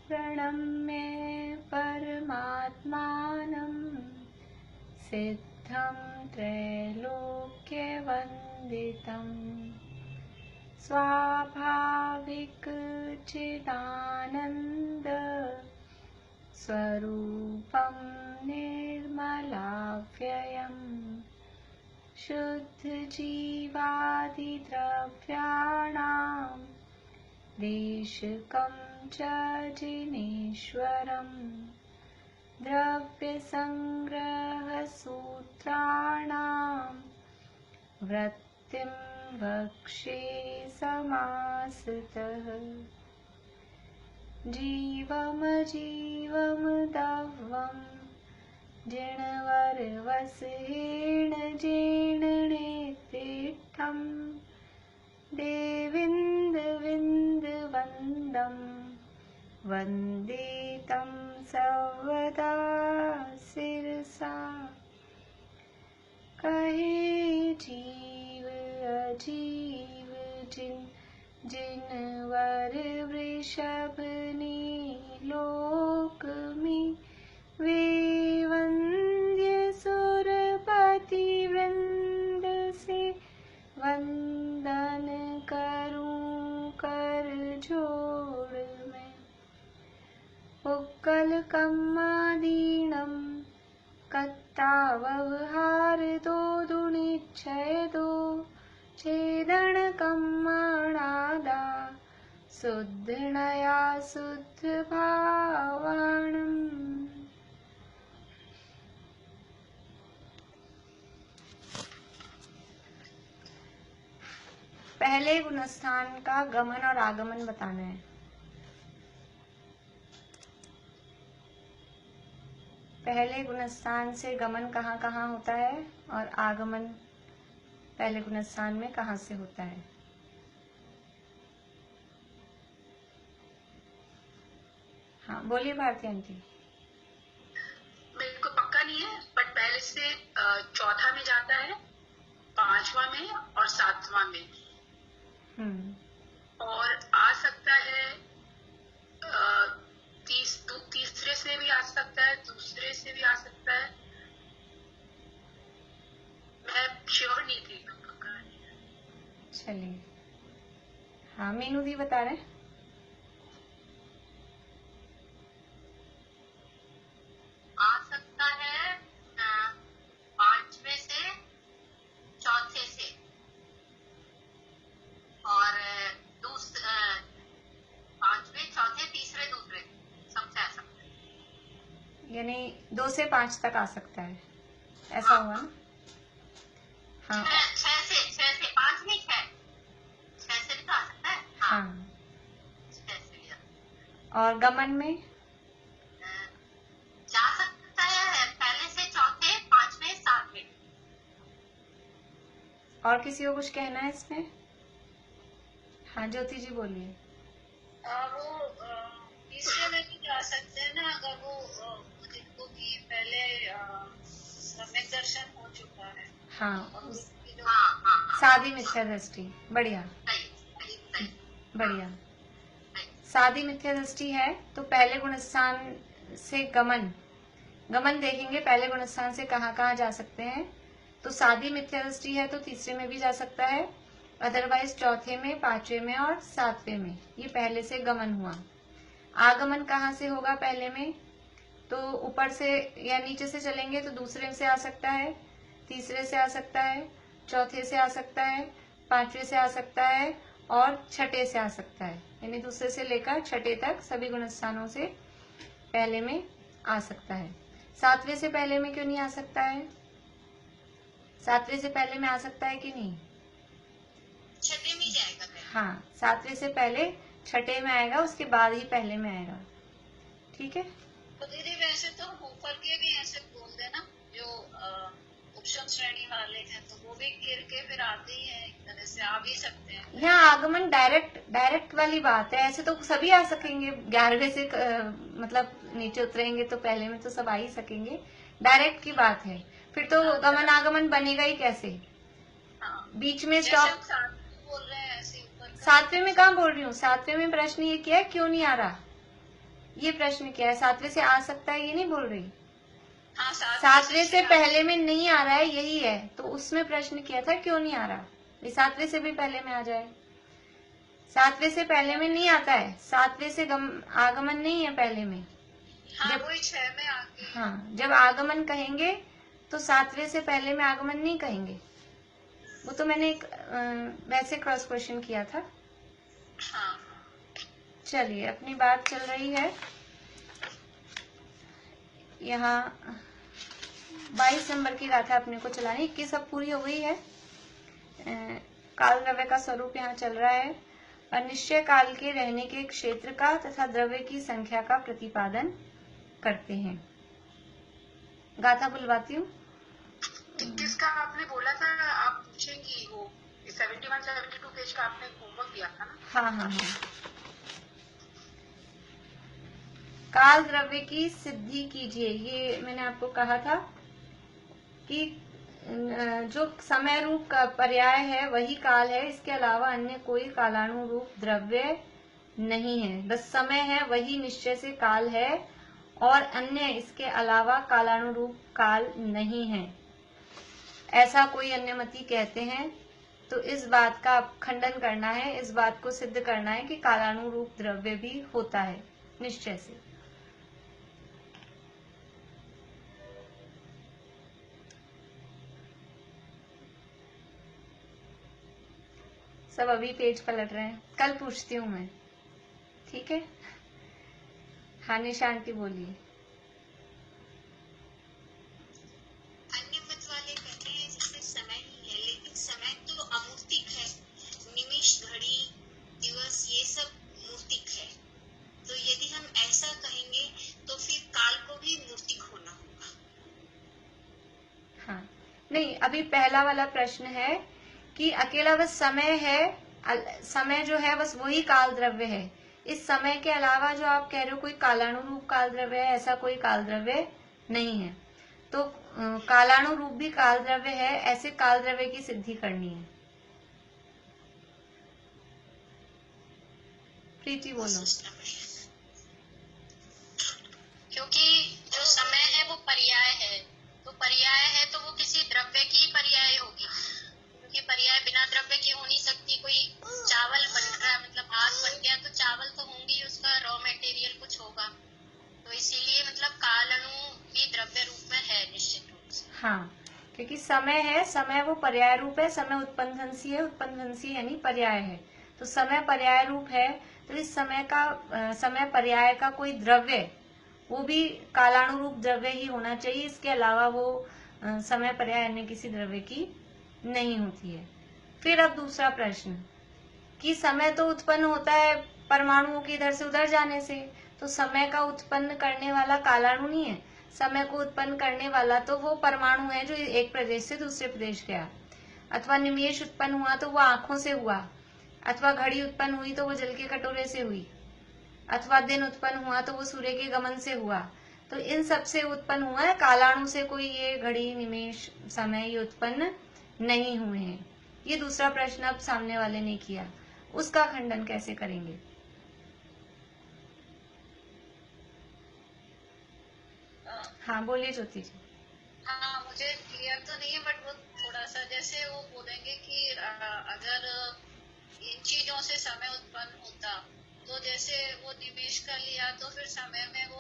प्रणम्य परमात्मानं सिद्धं त्रैलोक्यवन्दितं स्वाभाविक चिदानन्द स्वरूपं निर्मलाव्ययम् शुद्धजीवादिद्रव्याणां देशकं च जिनेश्वरम् द्रव्यसंग्रहसूत्राणां वृत्तिं वक्षे समासतः जीवमजीवमदव्वं जिणवरवसहेण जीर्णनेत्रिष्ठं देविन्दविन्दवन्दं वन्दे तं सर्वदा शिरसा कहे जीव अजीव जिनवर वृषभनि लोक में वे वंद्य सुरपति वृंद से वंदन करूं कर जोड़ में उक्कल कम्मादीनम कत्तावहार दो दुनिच्छय दो छेदन कम्माणादा शुद्धनया शुद्ध भावाणम्। पहले गुणस्थान का गमन और आगमन बताना है। पहले गुणस्थान से गमन कहाँ कहाँ होता है और आगमन पहले गुणस्थान में कहाँ से होता है। हाँ बोलिए भारती आंटी। मेरे को पक्का नहीं है बट पहले से चौथा में जाता है, पांचवा में और सातवां में। और आ सकता है तीसरे से भी आ सकता है, दूसरे से भी आ सकता है। मैं श्योर नहीं थी, पक्का नहीं है। चलिए हाँ मीनू दी बता रहे। आ सकता है पांचवे से, चौथे से और पांचवे, चौथे, तीसरे, दूसरे सबसे आ सकता है। यानी 2 से 5 तक आ सकता है, ऐसा हुआ ना। हाँ 6 से 5 नहीं, 6 से भी तो आ सकता है। हाँ 6 से भी। और गमन में जा सकता है पहले से चौथे, पांचवे, सातवें। और किसी को कुछ कहना है इसमें? हाँ ज्योति जी बोलिए। वो तीसरे में भी जा सकते हैं ना, अगर वो जिनको भी पहले सम्यक दर्शन हो चुका है। हाँ हाँ सादी मिथ्या दृष्टि। बढ़िया बढ़िया। सादी मिथ्या दृष्टि है तो पहले गुणस्थान से गमन देखेंगे। पहले गुणस्थान से कहाँ कहाँ जा सकते हैं। तो सादी मिथ्या दृष्टि है तो तीसरे में भी जा सकता है, अदरवाइज चौथे में, पांचवे में और सातवें में। ये पहले से गमन हुआ। आगमन कहाँ से होगा पहले में? तो ऊपर से या नीचे से चलेंगे तो दूसरे से आ सकता है, तीसरे से आ सकता है, चौथे से आ सकता है, पांचवे से आ सकता है और छठे से आ सकता है। यानी दूसरे से लेकर छठे तक सभी गुणस्थानों से पहले में आ सकता है। सातवें से पहले में क्यों नहीं आ सकता है? सातवें से पहले में आ सकता है कि नहीं? छठे में जाएगा। हाँ सातवें से पहले छठे में आएगा, उसके बाद ही पहले में आएगा। ठीक है। तो दीदी वैसे तो ऊपर के भी ऐसे बोल देना जो उपशम श्रेणी वाले हैं, तो वो भी गिर के फिर आते ही हैं, एक तरह से आ भी सकते हैं। यहाँ आगमन डायरेक्ट वाली बात है। ऐसे तो सभी आ सकेंगे। 11वें से मतलब नीचे उतरेंगे तो पहले में तो सब आ ही सकेंगे। डायरेक्ट की बात है। फिर तो गमन आगमन बनेगा ही कैसे? बीच में स्टॉप बोल रहे हैं ऐसे ऊपर। सातवें में कहाँ बोल रही हूँ? सातवें में प्रश्न ये किया है क्यों नहीं आ रहा? ये प्रश्न किया है। सातवें से आ सकता है ये नहीं बोल रही, हाँ, सातवें से पहले में नहीं आ रहा है यही है, तो उसमें प्रश्न किया था क्यों नहीं आ रहा। ये सातवें से भी पहले में आ जाए, सातवें से पहले में नहीं आता है, सातवें से आगमन नहीं है पहले में। हाँ, जब वही 6 में आके, हाँ, जब आगमन कहेंगे तो सातवें से पहले में आगमन नहीं कहेंगे। वो तो मैंने एक वैसे क्रॉस क्वेश्चन किया था। हाँ, चलिए, अपनी बात चल रही है यहाँ 22 नंबर की गाथा अपने को चलानी, 21 अब पूरी हो गई है। काल द्रव्य का स्वरूप यहाँ चल रहा है। अनिश्चय काल के रहने के क्षेत्र का तथा द्रव्य की संख्या का प्रतिपादन करते हैं। गाथा बुलवाती हूँ। 21 का आपने बोला था, आप पूछेंगी वो 71-72 पेज का आपने होमवर्क दिया था ना। हाँ हाँ हाँ। काल द्रव्य की सिद्धि कीजिए, ये मैंने आपको कहा था कि जो समय रूप का पर्याय है वही काल है, इसके अलावा अन्य कोई कालानुरूप द्रव्य नहीं है। बस समय है वही निश्चय से काल है, और अन्य इसके अलावा कालानुरूप काल नहीं है, ऐसा कोई अन्य मती कहते हैं। तो इस बात का खंडन करना है, इस बात को सिद्ध करना है कि कालानुरूप द्रव्य भी होता है निश्चय से। सब अभी पेज पलट रहे हैं, कल पूछती हूँ मैं, ठीक है। हाँ निशा आंटी बोलिए। अन्य मत वाले कहते हैं जिसमें समय ही है, लेकिन समय तो अमूर्तिक है। निमिष, घड़ी, दिवस ये सब मूर्तिक है। तो यदि हम ऐसा कहेंगे तो फिर काल को भी मूर्तिक होना होगा। हाँ नहीं, अभी पहला वाला प्रश्न है कि अकेला बस समय है, समय जो है बस वही काल द्रव्य है। इस समय के अलावा जो आप कह रहे हो कोई कालानुरूप काल द्रव्य है, ऐसा कोई काल द्रव्य नहीं है। तो कालानुरूप भी काल द्रव्य है, ऐसे काल द्रव्य की सिद्धि करनी है। प्रीति बोलो। क्योंकि जो समय है वो पर्याय है, तो पर्याय है तो वो किसी द्रव्य की पर्याय होगी, क्योंकि पर्याय बिना द्रव्य की हो नहीं सकती। कोई चावल बन रहा है, मतलब भात बन गया तो चावल तो होंगे, उसका रॉ मटेरियल कुछ होगा। तो इसीलिए मतलब काल अणु भी द्रव्य रूप में है निश्चित रूप से। हाँ, क्योंकि समय है, समय वो पर्याय रूप है, समय उत्पन्नधंसी है, उत्पन्नधंसी यानी पर्याय है। तो समय पर्याय रूप है, तो इस समय का समय पर्याय का कोई द्रव्य, वो भी कालानुरूप द्रव्य ही होना चाहिए। इसके अलावा वो समय पर्याय अन्य किसी द्रव्य की नहीं होती है। फिर अब दूसरा प्रश्न कि समय तो उत्पन्न होता है परमाणुओं के इधर से उधर जाने से, तो समय का उत्पन्न करने वाला कालाणु नहीं है। समय को उत्पन्न करने वाला तो वो परमाणु है जो एक प्रदेश से दूसरे प्रदेश गया, अथवा निमेष उत्पन्न हुआ तो वो आंखों से हुआ, अथवा घड़ी उत्पन्न हुई तो वो जल के कटोरे से हुई, अथवा दिन उत्पन्न हुआ तो वो सूर्य के गमन से हुआ। तो इन सब से उत्पन्न हुआ है, कालाणु से कोई ये घड़ी निमेष समय ये उत्पन्न नहीं हुए हैं। ये दूसरा प्रश्न अब सामने वाले ने किया, उसका खंडन कैसे करेंगे। हाँ बोलिए ज्योति जी। हाँ, मुझे क्लियर तो नहीं है, बट वो थोड़ा सा जैसे वो बोलेंगे कि अगर इन चीजों से समय उत्पन्न होता, तो जैसे वो निमेष का लिया तो फिर समय में वो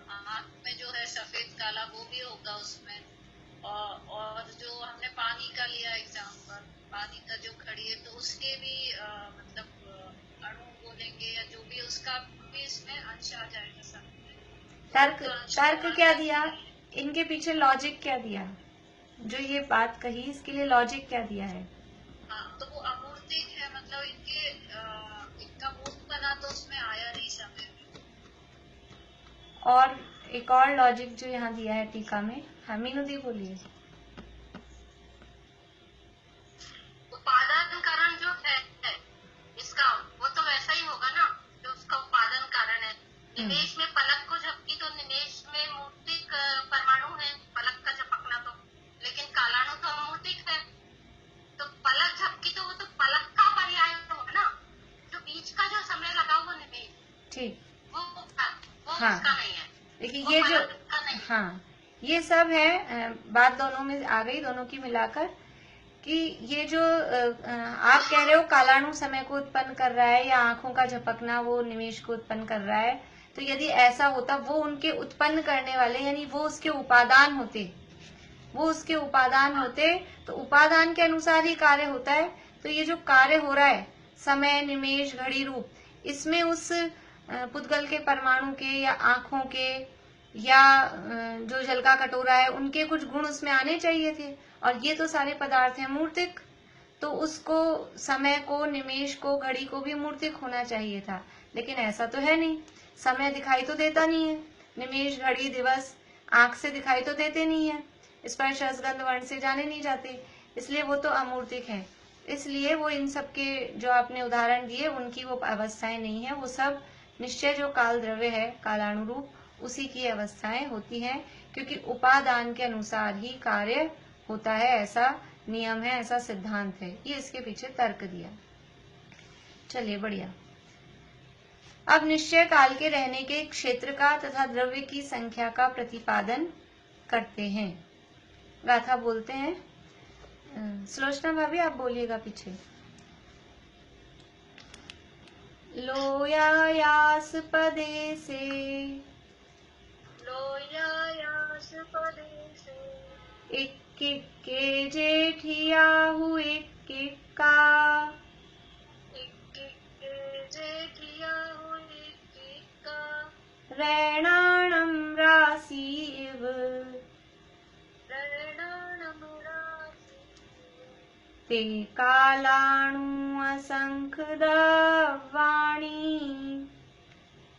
आंख में जो है सफेद काला वो भी होगा उसमें, और जो हमने पानी का लिया एग्जाम्पल, पानी का जो घड़ी है तो उसके भी मतलब अणु बोलेंगे या जो भी, उसका भी इसमें अंश आ जाएगा समय। तर्क क्या दिया, इनके पीछे लॉजिक क्या दिया, जो ये बात कही इसके लिए लॉजिक क्या दिया है। हाँ, तो वो अमूर्तिक है, मतलब इनका मूर्त बना तो उसमें आया नहीं समय। और एक और लॉजिक जो यहाँ दिया है टीका में, हाँ मीनू दी बोलिए। उपादान कारण जो है इसका, वो तो वैसा ही होगा ना जो उसका उपादान कारण है। निमेष में पलक को झपकी तो निमेष में मूर्तिक परमाणु है, पलक का झपकना तो, लेकिन कालाणु तो अमूर्तिक है। तो पलक झपकी तो वो तो पलक का पर्याय होगा ना, जो बीच का जो समय लगा वो निमेष, ठीक, वो हाँ उसका नहीं है, देखिए वो ये जो फल का नहीं। हाँ ये सब है, बात दोनों में आ गई, दोनों की मिलाकर, कि ये जो आप कह रहे हो कालाणु समय को उत्पन्न कर रहा है या आंखों का झपकना वो निमेश को उत्पन्न कर रहा है, तो यदि ऐसा होता, वो उनके उत्पन्न करने वाले यानी वो उसके उपादान होते, वो उसके उपादान होते, तो उपादान के अनुसार ही कार्य होता है। तो ये जो कार्य हो रहा है समय, निमेष, घड़ी, रूप, इसमें उस पुद्गल के परमाणु के या आंखों के या जो जल का कटोरा है उनके कुछ गुण उसमें आने चाहिए थे, और ये तो सारे पदार्थ हैं मूर्तिक, तो उसको समय को, निमेष को, घड़ी को भी मूर्तिक होना चाहिए था, लेकिन ऐसा तो है नहीं। समय दिखाई तो देता नहीं है, निमेष, घड़ी, दिवस आंख से दिखाई तो देते नहीं है, स्पर्श, रसगंध, वर्ण से जाने नहीं जाते, इसलिए वो तो अमूर्तिक है। इसलिए वो इन सब के जो आपने उदाहरण दिए उनकी वो अवस्थाएं नहीं है, वो सब निश्चय जो काल द्रव्य है कालानुरूप उसी की अवस्थाएं होती हैं, क्योंकि उपादान के अनुसार ही कार्य होता है, ऐसा नियम है, ऐसा सिद्धांत है। ये इसके पीछे तर्क दिया। चलिए बढ़िया। अब निश्चय काल के रहने के क्षेत्र का तथा द्रव्य की संख्या का प्रतिपादन करते हैं। गाथा बोलते हैं। सुलोचना भाभी आप बोलिएगा पीछे। लोयायास पदे से, लोयायास पदे से, इक्क के जेठियाहु इक्का, जेठियाहु इक्का, रैणाणं राशि इव, रैणाणं राशि, ते कालाणु असंख्य दवाणी,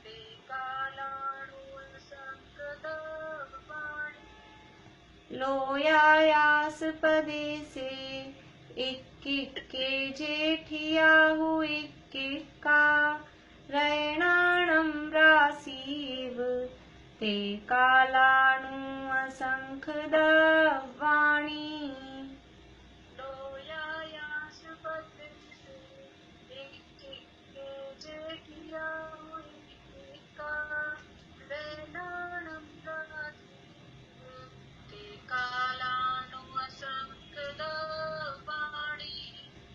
ते कालाणु संकदवाणी, लोयायास पदे से, इक्क के जेठियाहु इक्का, रैणाणं राशि इव, ते कालाणु असंख्य दवाणी। लोयायास पदे से, इक्के जेठियाहु इक्का, रैणाणं राशि, ते कालाणु असंकदवाणी।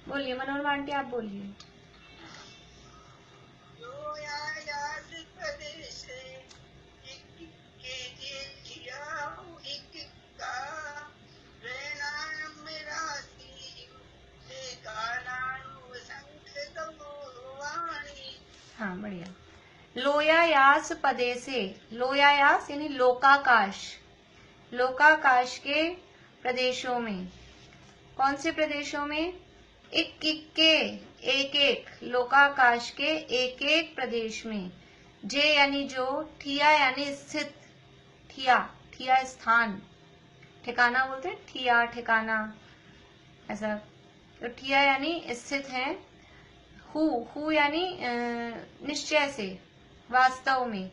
बोलिए मनोरमा आंटी, आप बोलिए। लोयायास पदे से, इक्के जेठियाहु इक्का, रैणाणं राशि, ते कालाणु असंकदवाणी। हाँ बढ़िया। लोयायास पदे से, लोयायास यानी लोकाकाश, लोकाकाश के प्रदेशों में, कौन से प्रदेशों में? एक एक लोकाकाश के एक एक प्रदेश में, जे यानी जो, ठिया यानी स्थित, ठिया ठिया स्थान, ठिकाना बोलते हैं, ठिया ठिकाना ऐसा, तो ठिया यानी स्थित है, हु यानी निश्चय से, वास्तव में,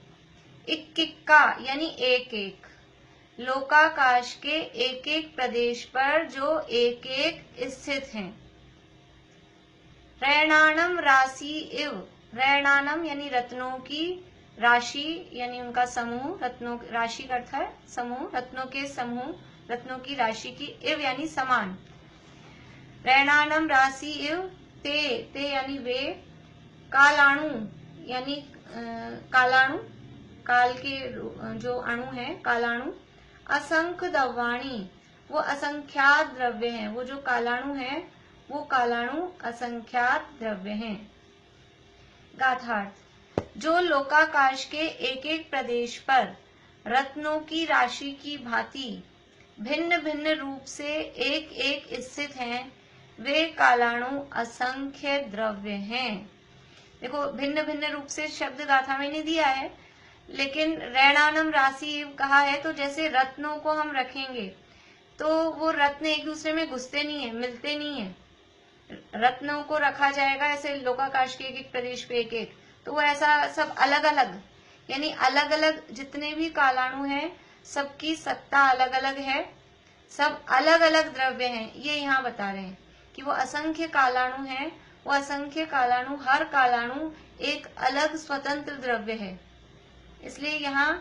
इक्का यानी एक एक, लोकाकाश के एक एक प्रदेश पर जो एक एक स्थित हैं। रैणाणम राशि इव, रैणाणम यानी रत्नों की, राशि यानी उनका समूह, रत्नों राशि का अर्थ है समूह, रत्नों के समूह, रत्नों की राशि की, इव यानी समान। रैणाणम राशि इव, ते यानी वे, कालाणु यानी कालाणु, काल के जो अणु है कालाणु, असंख्य दवाणी वो असंख्यात द्रव्य हैं, वो जो कालाणु है वो कालाणु असंख्यात द्रव्य हैं। गाथार्थ, जो लोकाकाश के एक एक प्रदेश पर रत्नों की राशि की भांति भिन्न भिन्न रूप से एक एक स्थित हैं, वे कालाणु असंख्य द्रव्य हैं। देखो भिन्न भिन्न रूप से शब्द गाथा में नहीं दिया है, लेकिन रैणानम राशि कहा है, तो जैसे रत्नों को हम रखेंगे तो वो रत्न एक दूसरे में घुसते नहीं है, मिलते नहीं है, रत्नों को रखा जाएगा ऐसे लोकाकाश के एक एक प्रदेश पे एक एक, तो वो ऐसा सब अलग अलग, यानी अलग अलग जितने भी कालाणु हैं सबकी सत्ता अलग अलग है, सब अलग अलग द्रव्य हैं। ये यहाँ बता रहे हैं कि वो असंख्य कालाणु हैं, वो असंख्य कालाणु, हर कालाणु एक अलग स्वतंत्र द्रव्य है, इसलिए यहाँ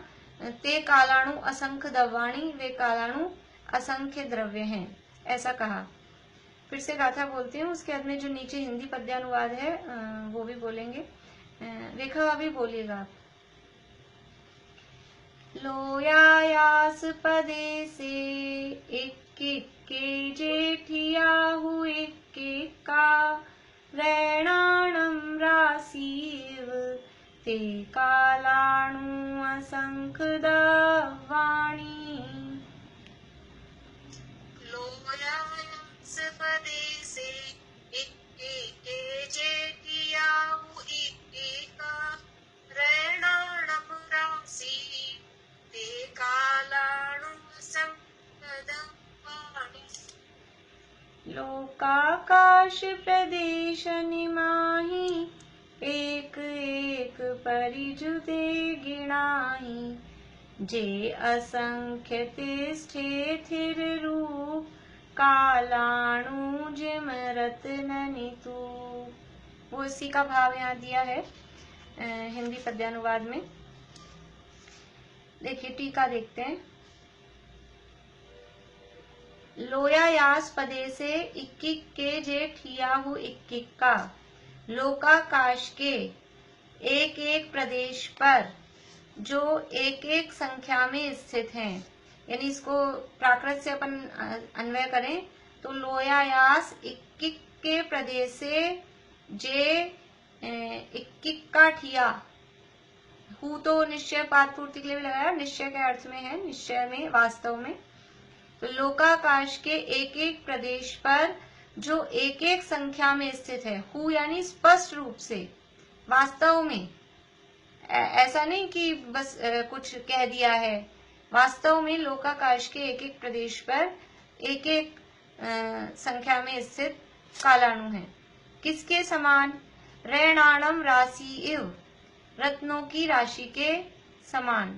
ते कालाणु असंख्य द्रव्याणि, वे कालाणु असंख्य द्रव्य हैं, ऐसा कहा। फिर से गाथा बोलती हूँ, उसके बाद में जो नीचे हिंदी पद्यानुवाद है वो भी बोलेंगे। रेखा भाभी बोलिएगा आप। लोयायास पदे से एक एक के जेठियाहु एक एक का, रैणाणं राशिव ते कालाणु असंख्य द्रव्याणि। लोयायास पदे से एक एक के जेठियाहु एक एक का, रैणाणं राशिव ते कालाणु असंख्य द्रव्याणि। लोकाकाश प्रदेश निमाहि, एक एक परिजुदे गिणाहि, जे असंख्य तिष्ठे थिर रूप, कालाणु जिमरत ननितु। वो इसी का भाव यहाँ दिया है हिंदी पद्यानुवाद में। देखिए टीका देखते हैं। लोयायास पदे से इक्किक के जेठियाहु इक्किक का, लोकाकाश के एक एक प्रदेश पर जो एक एक संख्या में स्थित हैं, यानी इसको प्राकृत से अपन अन्वय करें तो लोयायास इक्किक के प्रदेश से जे इक्किक का ठिया, हु तो निश्चय पाद पूर्ति के लिए भी लगाया, निश्चय के अर्थ में है, निश्चय में वास्तव में। तो लोकाकाश के एक एक प्रदेश पर जो एक एक संख्या में स्थित है, हु यानी स्पष्ट रूप से, वास्तव में, ऐसा नहीं कि बस कुछ कह दिया है, वास्तव में लोकाकाश के एक एक प्रदेश पर एक एक संख्या में स्थित कालाणु है। किसके समान? रैणाणम राशि इव, रत्नों की राशि के समान।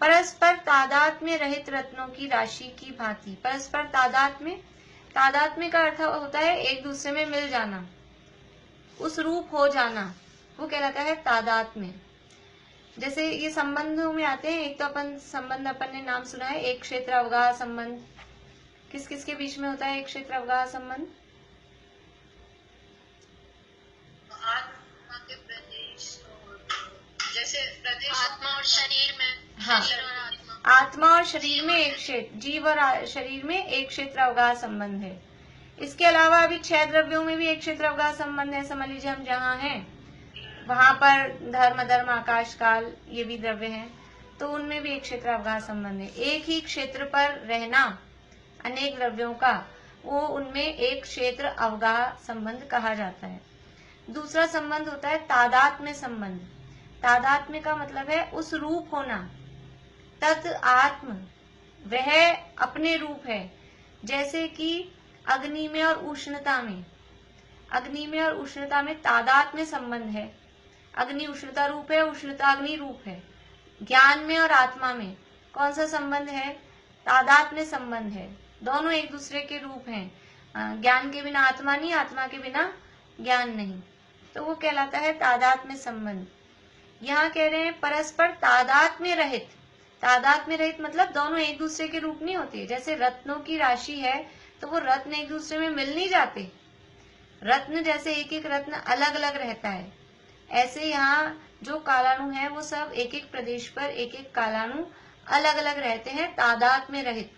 परस्पर तादात्म्य रहित रत्नों की राशि की भांति। परस्पर तादात्म्य, तादात्म्य का अर्थ होता है एक दूसरे में मिल जाना, उस रूप हो जाना, वो कहलाता है तादात्म्य। जैसे ये संबंधों में आते हैं, एक तो अपन ने नाम सुना है एक क्षेत्र अवगाह संबंध। किस किस के बीच में होता है एक क्षेत्र अवगाह संबंध? आत्मा के प्रदेश, जैसे प्रदेश आत्मा और शरीर में। हाँ, शरीर और आत्मा। आत्मा और शरीर में एक क्षेत्र, जीव और शरीर में एक क्षेत्र अवगाह संबंध है। इसके अलावा अभी 6 द्रव्यों में भी एक क्षेत्र अवगाह संबंध है। समझ लीजिए हम जहाँ हैं वहां पर धर्म धर्म आकाश काल ये भी द्रव्य हैं, तो उनमें भी एक क्षेत्र अवगाह संबंध है। एक ही क्षेत्र पर रहना अनेक द्रव्यों का, वो उनमें एक क्षेत्र अवगाह संबंध कहा जाता है। दूसरा संबंध होता है तादात्म्य संबंध। तादात्म्य का मतलब है उस रूप होना, तत् आत्म, वह अपने रूप है। जैसे कि अग्नि में और उष्णता में, अग्नि में और उष्णता में तादात्म्य संबंध है। अग्नि उष्णता रूप है, उष्णता अग्नि रूप है। ज्ञान में और आत्मा में कौन सा संबंध है? तादात्म्य संबंध है। दोनों एक दूसरे के रूप हैं। ज्ञान के बिना आत्मा नहीं, आत्मा के बिना ज्ञान नहीं, तो वो कहलाता है तादात्म्य संबंध। यहाँ कह रहे हैं परस्पर तादात्म्य रहित। तादात्म्य रहित मतलब दोनों एक दूसरे के रूप नहीं होते। जैसे रत्नों की राशि है तो वो रत्न एक दूसरे में मिल नहीं जाते। रत्न जैसे एक एक रत्न अलग अलग रहता है, ऐसे यहाँ जो कालाणु है वो सब एक एक प्रदेश पर एक एक कालाणु अलग अलग रहते हैं, तादात्म्य रहित।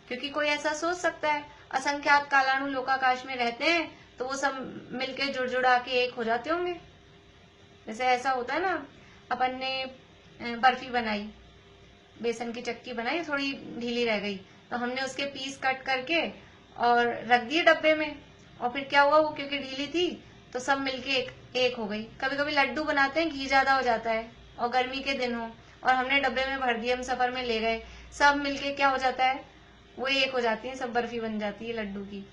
क्योंकि कोई ऐसा सोच सकता है असंख्यात कालाणु लोकाकाश में रहते हैं तो वो सब मिलके जुड़ जुड़ा के एक हो जाते होंगे। जैसे ऐसा होता है ना, अपन ने बर्फी बनाई, बेसन की चक्की बनाई, थोड़ी ढीली रह गई तो हमने उसके पीस कट करके और रख दिए डब्बे में, और फिर क्या हुआ, वो क्योंकि ढीली थी तो सब मिलके एक हो गई। कभी कभी लड्डू बनाते हैं, घी ज्यादा हो जाता है और गर्मी के दिन हो और हमने डब्बे में भर दिए, हम सफर में ले गए, सब मिलके क्या हो जाता है, वो एक हो जाती है, सब बर्फी बन जाती है लड्डू की।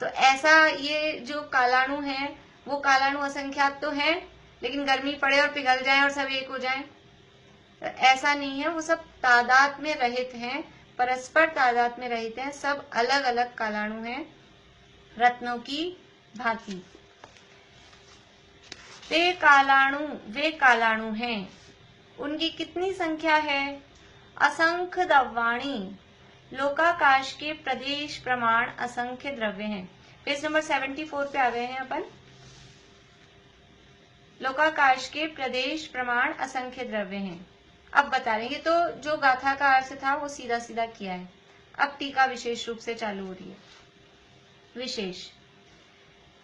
तो ऐसा ये जो कालाणु है वो कालाणु असंख्यात तो है, लेकिन गर्मी पड़े और पिघल जाए और सब एक हो जाए, तो ऐसा नहीं है। वो सब तादाद में रहित हैं, परस्पर तादाद में रहित हैं, सब अलग अलग कालाणु हैं रत्नों की भांति। वे कालाणु हैं। उनकी कितनी संख्या है? असंख्य द्रव्याणि। लोकाकाश के प्रदेश प्रमाण असंख्य द्रव्य हैं। पेज नंबर 74 पे आ गए हैं अपन। लोकाकाश के प्रदेश प्रमाण असंख्य द्रव्य हैं। अब बता रहे हैं, तो जो गाथा का अर्थ था वो सीधा सीधा किया है। अब टीका विशेष रूप से चालू हो रही है। विशेष,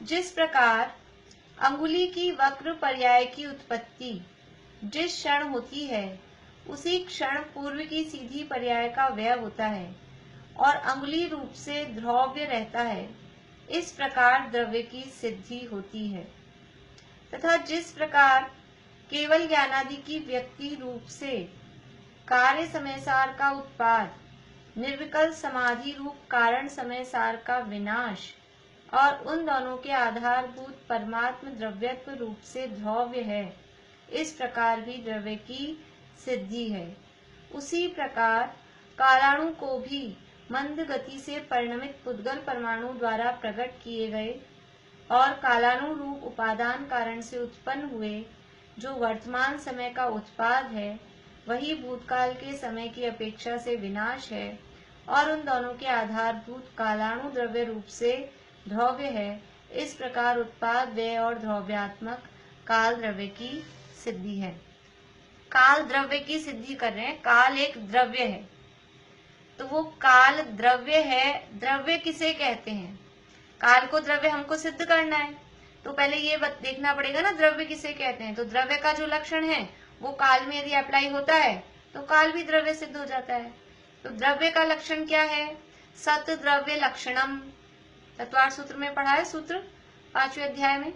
जिस प्रकार अंगुली की वक्र पर्याय की उत्पत्ति जिस क्षण होती है उसी क्षण पूर्व की सीधी पर्याय का व्यय होता है और अंगुली रूप से द्रव्य रहता है, इस प्रकार द्रव्य की सिद्धि होती है। तथा जिस प्रकार केवल ज्ञानादि की व्यक्ति रूप से कार्य समय सार का उत्पाद, निर्विकल्प समाधि रूप कारण समय सार का विनाश और उन दोनों के आधारभूत परमात्म द्रव्यत्व रूप से द्रव्य है, इस प्रकार भी द्रव्य की सिद्धि है। उसी प्रकार कालाणु को भी मंद गति से परिणमित पुद्गल परमाणु द्वारा प्रकट किए गए और कालाणु रूप उपादान कारण से उत्पन्न हुए जो वर्तमान समय का उत्पाद है, वही भूतकाल के समय की अपेक्षा से विनाश है और उन दोनों के आधारभूत कालाणु द्रव्य रूप से द्रव्य है। इस प्रकार उत्पाद व्यय और द्रव्यात्मक काल द्रव्य की सिद्धि है। काल द्रव्य की सिद्धि कर रहे हैं। काल एक द्रव्य है, तो वो काल द्रव्य है। द्रव्य किसे कहते हैं? काल को द्रव्य हमको सिद्ध करना है, तो पहले ये देखना पड़ेगा ना द्रव्य किसे कहते हैं। तो द्रव्य का जो लक्षण है वो काल में यदि अप्लाई होता है तो काल भी द्रव्य सिद्ध हो जाता है। तो द्रव्य का लक्षण क्या है? सत द्रव्य लक्षणम। तत्वार्थ सूत्र में पढ़ा है, सूत्र 5वें अध्याय में।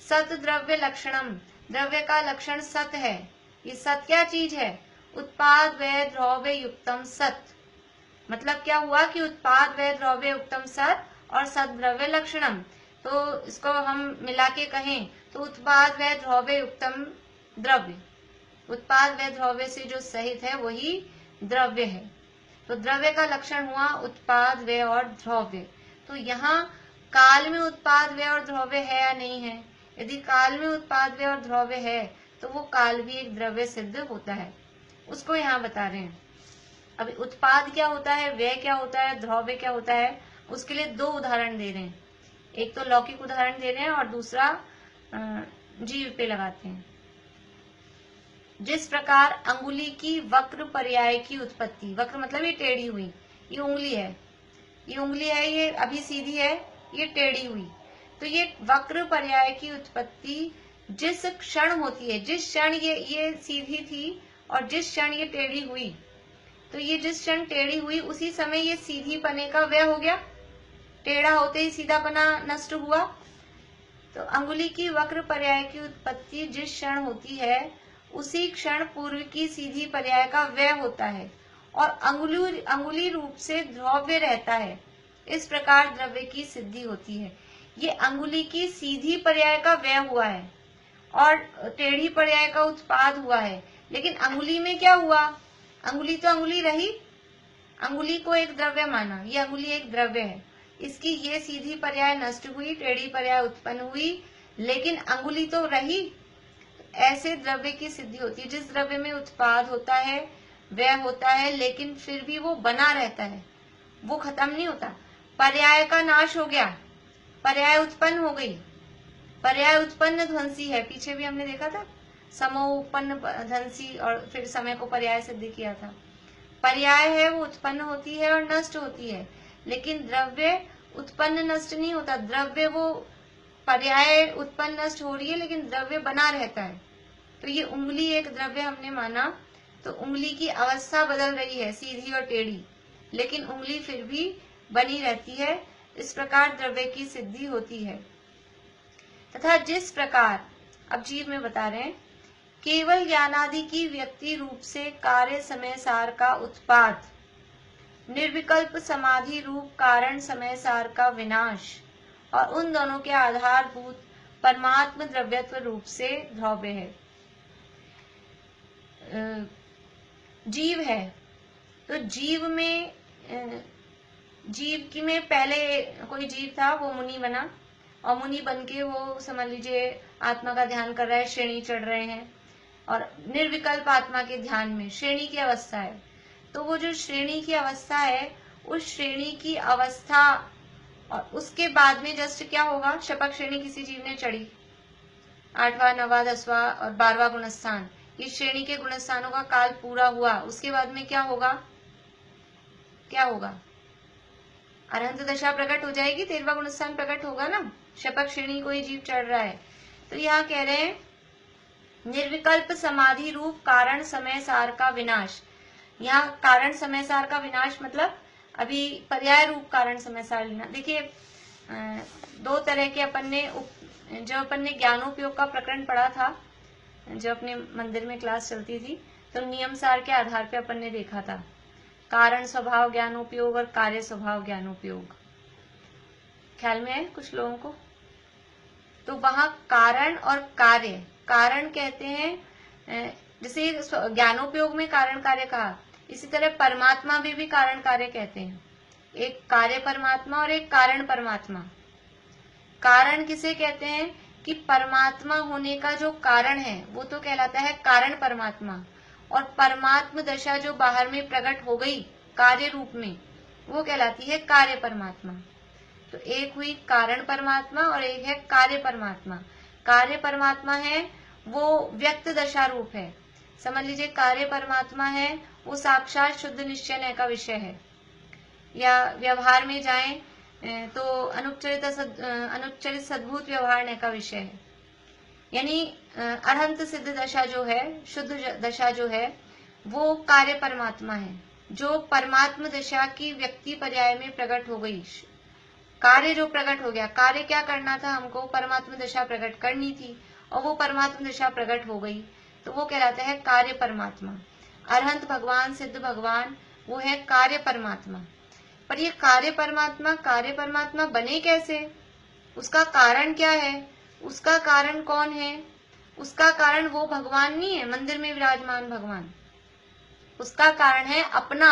सत द्रव्य लक्षणम, द्रव्य का लक्षण सत है। ये सत क्या चीज है? उत्पाद व्यय द्रव्य युक्तम सत। मतलब क्या हुआ कि उत्पाद व्यय द्रव्य युक्तम सत और सत द्रव्य लक्षणम। तो इसको हम मिला के कहें तो उत्पाद व्यय द्रव्य युक्तम द्रव्य, उत्पाद व्यय द्रव्य से जो सहित है वही द्रव्य है। तो द्रव्य का लक्षण हुआ उत्पाद व्यय और द्रव्य। तो यहाँ काल में उत्पाद व्यय और द्रव्य है या नहीं है? यदि काल में उत्पाद व्यय और द्रव्य है तो वो काल भी एक द्रव्य सिद्ध होता है, उसको यहाँ बता रहे हैं। अभी उत्पाद क्या होता है, व्यय क्या होता है, द्रव्य क्या होता है, उसके लिए दो उदाहरण दे रहे हैं। एक तो लौकिक उदाहरण दे रहे हैं और दूसरा जीव पे लगाते हैं। जिस प्रकार अंगुली की वक्र पर्याय की उत्पत्ति, वक्र मतलब ये टेढ़ी हुई, ये उंगली है, ये उंगली है, ये अभी सीधी है, ये टेढ़ी हुई। तो ये वक्र पर्याय की उत्पत्ति जिस क्षण होती है, जिस क्षण ये सीधी थी और जिस क्षण ये टेढ़ी हुई, तो ये जिस क्षण टेढ़ी हुई उसी समय ये सीधी पने का व्यय हो गया। टेढ़ा होते ही सीधा पना नष्ट हुआ। तो अंगुली की वक्र पर्याय की उत्पत्ति जिस क्षण होती है उसी क्षण पूर्व की सीधी पर्याय का व्यय होता है और अंगुली रूप से द्रव्य रहता है। इस प्रकार द्रव्य की सिद्धि होती है। ये अंगुली की सीधी पर्याय का व्यय हुआ है और टेढ़ी पर्याय का उत्पाद हुआ है, लेकिन अंगुली में क्या हुआ? अंगुली तो अंगुली रही, अंगुली को एक द्रव्य माना, ये अंगुली एक द्रव्य है। इसकी ये सीधी पर्याय नष्ट हुई, टेढ़ी पर्याय उत्पन्न हुई, लेकिन अंगुली तो रही। ऐसे द्रव्य की सिद्धि होती है जिस द्रव्य में उत्पाद होता है, व्यय होता है, लेकिन फिर भी वो बना रहता है, वो खत्म नहीं होता। पर्याय का नाश हो गया, पर्याय उत्पन्न हो गई, पर्याय उत्पन्न ध्वंसी है। पीछे भी हमने देखा था समो उत्पन्न ध्वंसी और फिर समय को पर्याय सिद्ध किया था। पर्याय है वो उत्पन्न होती है और नष्ट होती है, लेकिन द्रव्य उत्पन्न नष्ट नहीं होता। द्रव्य वो पर्याय उत्पन्न नष्ट हो रही है लेकिन द्रव्य बना रहता है। तो ये उंगली एक द्रव्य हमने माना, तो उंगली की अवस्था बदल रही है, सीधी और टेढ़ी, लेकिन उंगली फिर भी बनी रहती है। इस प्रकार द्रव्य की सिद्धि होती है। तथा जिस प्रकार, अब जीव में बता रहे हैं, केवल ज्ञानादि की व्यक्ति रूप से कार्य समय सार का उत्पाद, निर्विकल्प समाधि रूप कारण समय सार का विनाश और उन दोनों के आधारभूत परमात्म द्रव्यत्व रूप से द्रव्य है। जीव है, तो जीव में पहले कोई जीव था, वो मुनि बना, और मुनि बन के वो समझ लीजिए आत्मा का ध्यान कर रहा है, श्रेणी चढ़ रहे हैं, और निर्विकल्प आत्मा के ध्यान में श्रेणी की अवस्था है। तो वो जो श्रेणी की अवस्था है, उस श्रेणी की अवस्था और उसके बाद में जस्ट क्या होगा, शपक श्रेणी किसी जीव ने चढ़ी, 8वां 9वां 10वां और 12वां गुणस्थान, ये श्रेणी के गुणस्थानों का काल पूरा हुआ, उसके बाद में क्या होगा, क्या होगा, अरहंत दशा प्रकट हो जाएगी, 13वां गुणस्थान प्रकट होगा ना, शपक श्रेणी कोई जीव चढ़ रहा है। तो यहाँ कह रहे हैं निर्विकल्प समाधि रूप कारण समय सार का विनाश। यहाँ कारण समय सार का विनाश मतलब अभी पर्याय रूप कारण समय सार लेना। देखिए दो तरह के अपन ने ज्ञानोपयोग का प्रकरण पढ़ा था, जो अपने मंदिर में क्लास चलती थी, तो नियम सार के आधार पे अपन ने देखा था, कारण स्वभाव ज्ञानोपयोग और कार्य स्वभाव ज्ञानोपयोग। ख्याल में है कुछ लोगों को? तो वहां कारण और कार्य, कारण कहते हैं जैसे ज्ञानोपयोग में कारण कार्य कहा, इसी तरह परमात्मा भी कारण कार्य कहते हैं। एक कार्य परमात्मा और एक कारण परमात्मा। कारण किसे कहते हैं कि परमात्मा होने का जो कारण है वो तो कहलाता है कारण परमात्मा, और परमात्म दशा जो बाहर में प्रकट हो गई कार्य रूप में, वो कहलाती है कार्य परमात्मा। तो एक हुई कारण परमात्मा और एक है कार्य परमात्मा। कार्य परमात्मा है वो व्यक्त दशा रूप है, समझ लीजिए कार्य परमात्मा है वो साक्षात शुद्ध निश्चय का विषय है, या व्यवहार में जाएं तो अनुपचरित सद्भूत व्यवहार का विषय है। यानी अरहंत सिद्ध दशा जो है, शुद्ध दशा जो है, वो कार्य परमात्मा है, जो परमात्म दशा की व्यक्ति पर्याय में प्रकट हो गई। कार्य जो प्रकट हो गया, कार्य क्या करना था हमको, परमात्म दशा प्रकट करनी थी, और वो परमात्म दशा प्रकट हो गई, तो वो कहलाता है कार्य परमात्मा। अरहंत भगवान, सिद्ध भगवान, वो है कार्य परमात्मा। पर ये कार्य परमात्मा बने कैसे, उसका कारण क्या है, उसका कारण कौन है? उसका कारण वो भगवान नहीं है, मंदिर में विराजमान भगवान। उसका कारण है अपना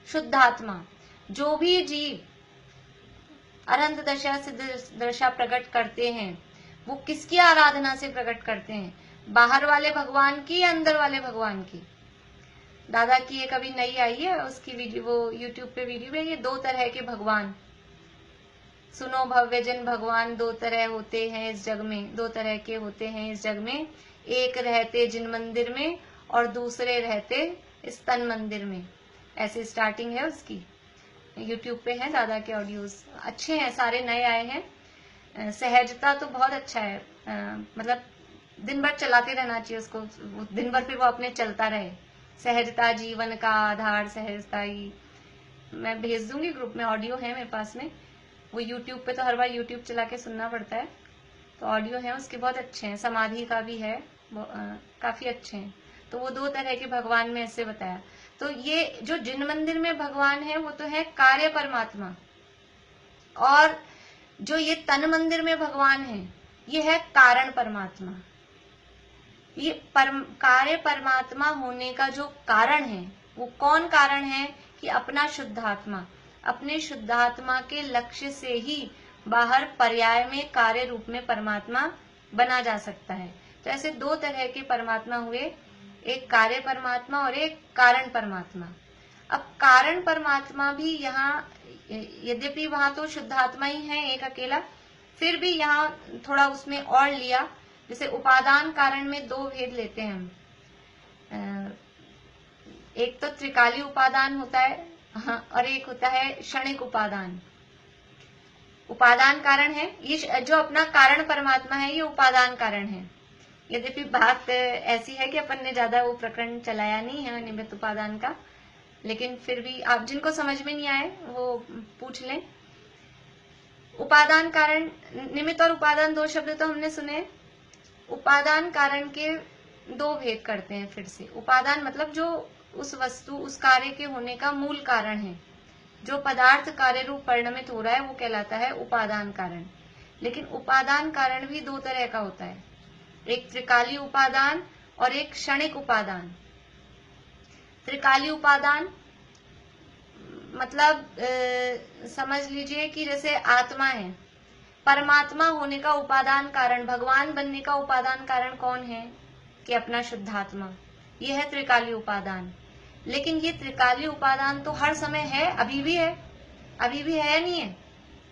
शुद्धात्मा। जो भी जीव अरहंत दशा सिद्ध दशा प्रकट करते हैं, वो किसकी आराधना से प्रकट करते हैं? बाहर वाले भगवान की या अंदर वाले भगवान की? दादा की एक अभी नई आई है, उसकी वीडियो, वो यूट्यूब पे वीडियो है, ये 2 तरह के भगवान। सुनो भव्य जन, भगवान 2 तरह होते हैं इस जग में, 2 तरह के होते हैं इस जग में। एक रहते जिन मंदिर में और दूसरे रहते इस तन मंदिर में। ऐसे स्टार्टिंग है उसकी, यूट्यूब पे है दादा के ऑडियोज, अच्छे हैं, सारे नए आए हैं। सहजता तो बहुत अच्छा है, मतलब दिन भर चलाते रहना चाहिए उसको, दिन भर फिर वो अपने चलता रहे। सहजता जीवन का आधार, सहजता ही। मैं भेज दूंगी ग्रुप में, ऑडियो है मेरे पास में, वो यूट्यूब पे तो हर बार यूट्यूब चला के सुनना पड़ता है, तो ऑडियो है उसके, बहुत अच्छे हैं। समाधि का भी है, काफी अच्छे हैं। तो वो 2 तरह के भगवान में ऐसे बताया। तो ये जो जिन मंदिर में भगवान है वो तो है कार्य परमात्मा, और जो ये तन मंदिर में भगवान है ये है कारण परमात्मा। ये कार्य परमात्मा होने का जो कारण है, वो कौन कारण है कि अपना शुद्धात्मा, अपने शुद्धात्मा के लक्ष्य से ही बाहर पर्याय में कार्य रूप में परमात्मा बना जा सकता है। तो ऐसे 2 तरह के परमात्मा हुए, एक कार्य परमात्मा और एक कारण परमात्मा। अब कारण परमात्मा भी यहाँ, यद्यपि वहां तो शुद्धात्मा ही है एक अकेला, फिर भी यहाँ थोड़ा उसमें और लिया। जैसे उपादान कारण में 2 भेद लेते हैं हम, एक तो त्रिकाली उपादान होता है, और एक होता है क्षणिक उपादान। उपादान कारण है, ये जो अपना कारण परमात्मा है ये उपादान कारण है। यद्यपि बात ऐसी है कि अपन ने ज्यादा वो प्रकरण चलाया नहीं है निमित्त उपादान का, लेकिन फिर भी आप जिनको समझ में नहीं आए वो पूछ लें। उपादान कारण, निमित्त और उपादान 2 शब्द तो हमने सुने। उपादान कारण के 2 भेद करते हैं फिर से। उपादान मतलब जो उस वस्तु, उस कार्य के होने का मूल कारण है, जो पदार्थ कार्य रूप परिणमित हो रहा है, वो कहलाता है उपादान कारण। लेकिन उपादान कारण भी 2 तरह का होता है, एक त्रिकाली उपादान और एक क्षणिक उपादान। त्रिकाली उपादान मतलब समझ लीजिए कि जैसे आत्मा है, परमात्मा होने का उपादान कारण, भगवान बनने का उपादान कारण कौन है? कि अपना शुद्धात्मा। यह है त्रिकाली उपादान। लेकिन ये त्रिकाली उपादान तो हर समय है, अभी भी है, अभी भी है या नहीं है?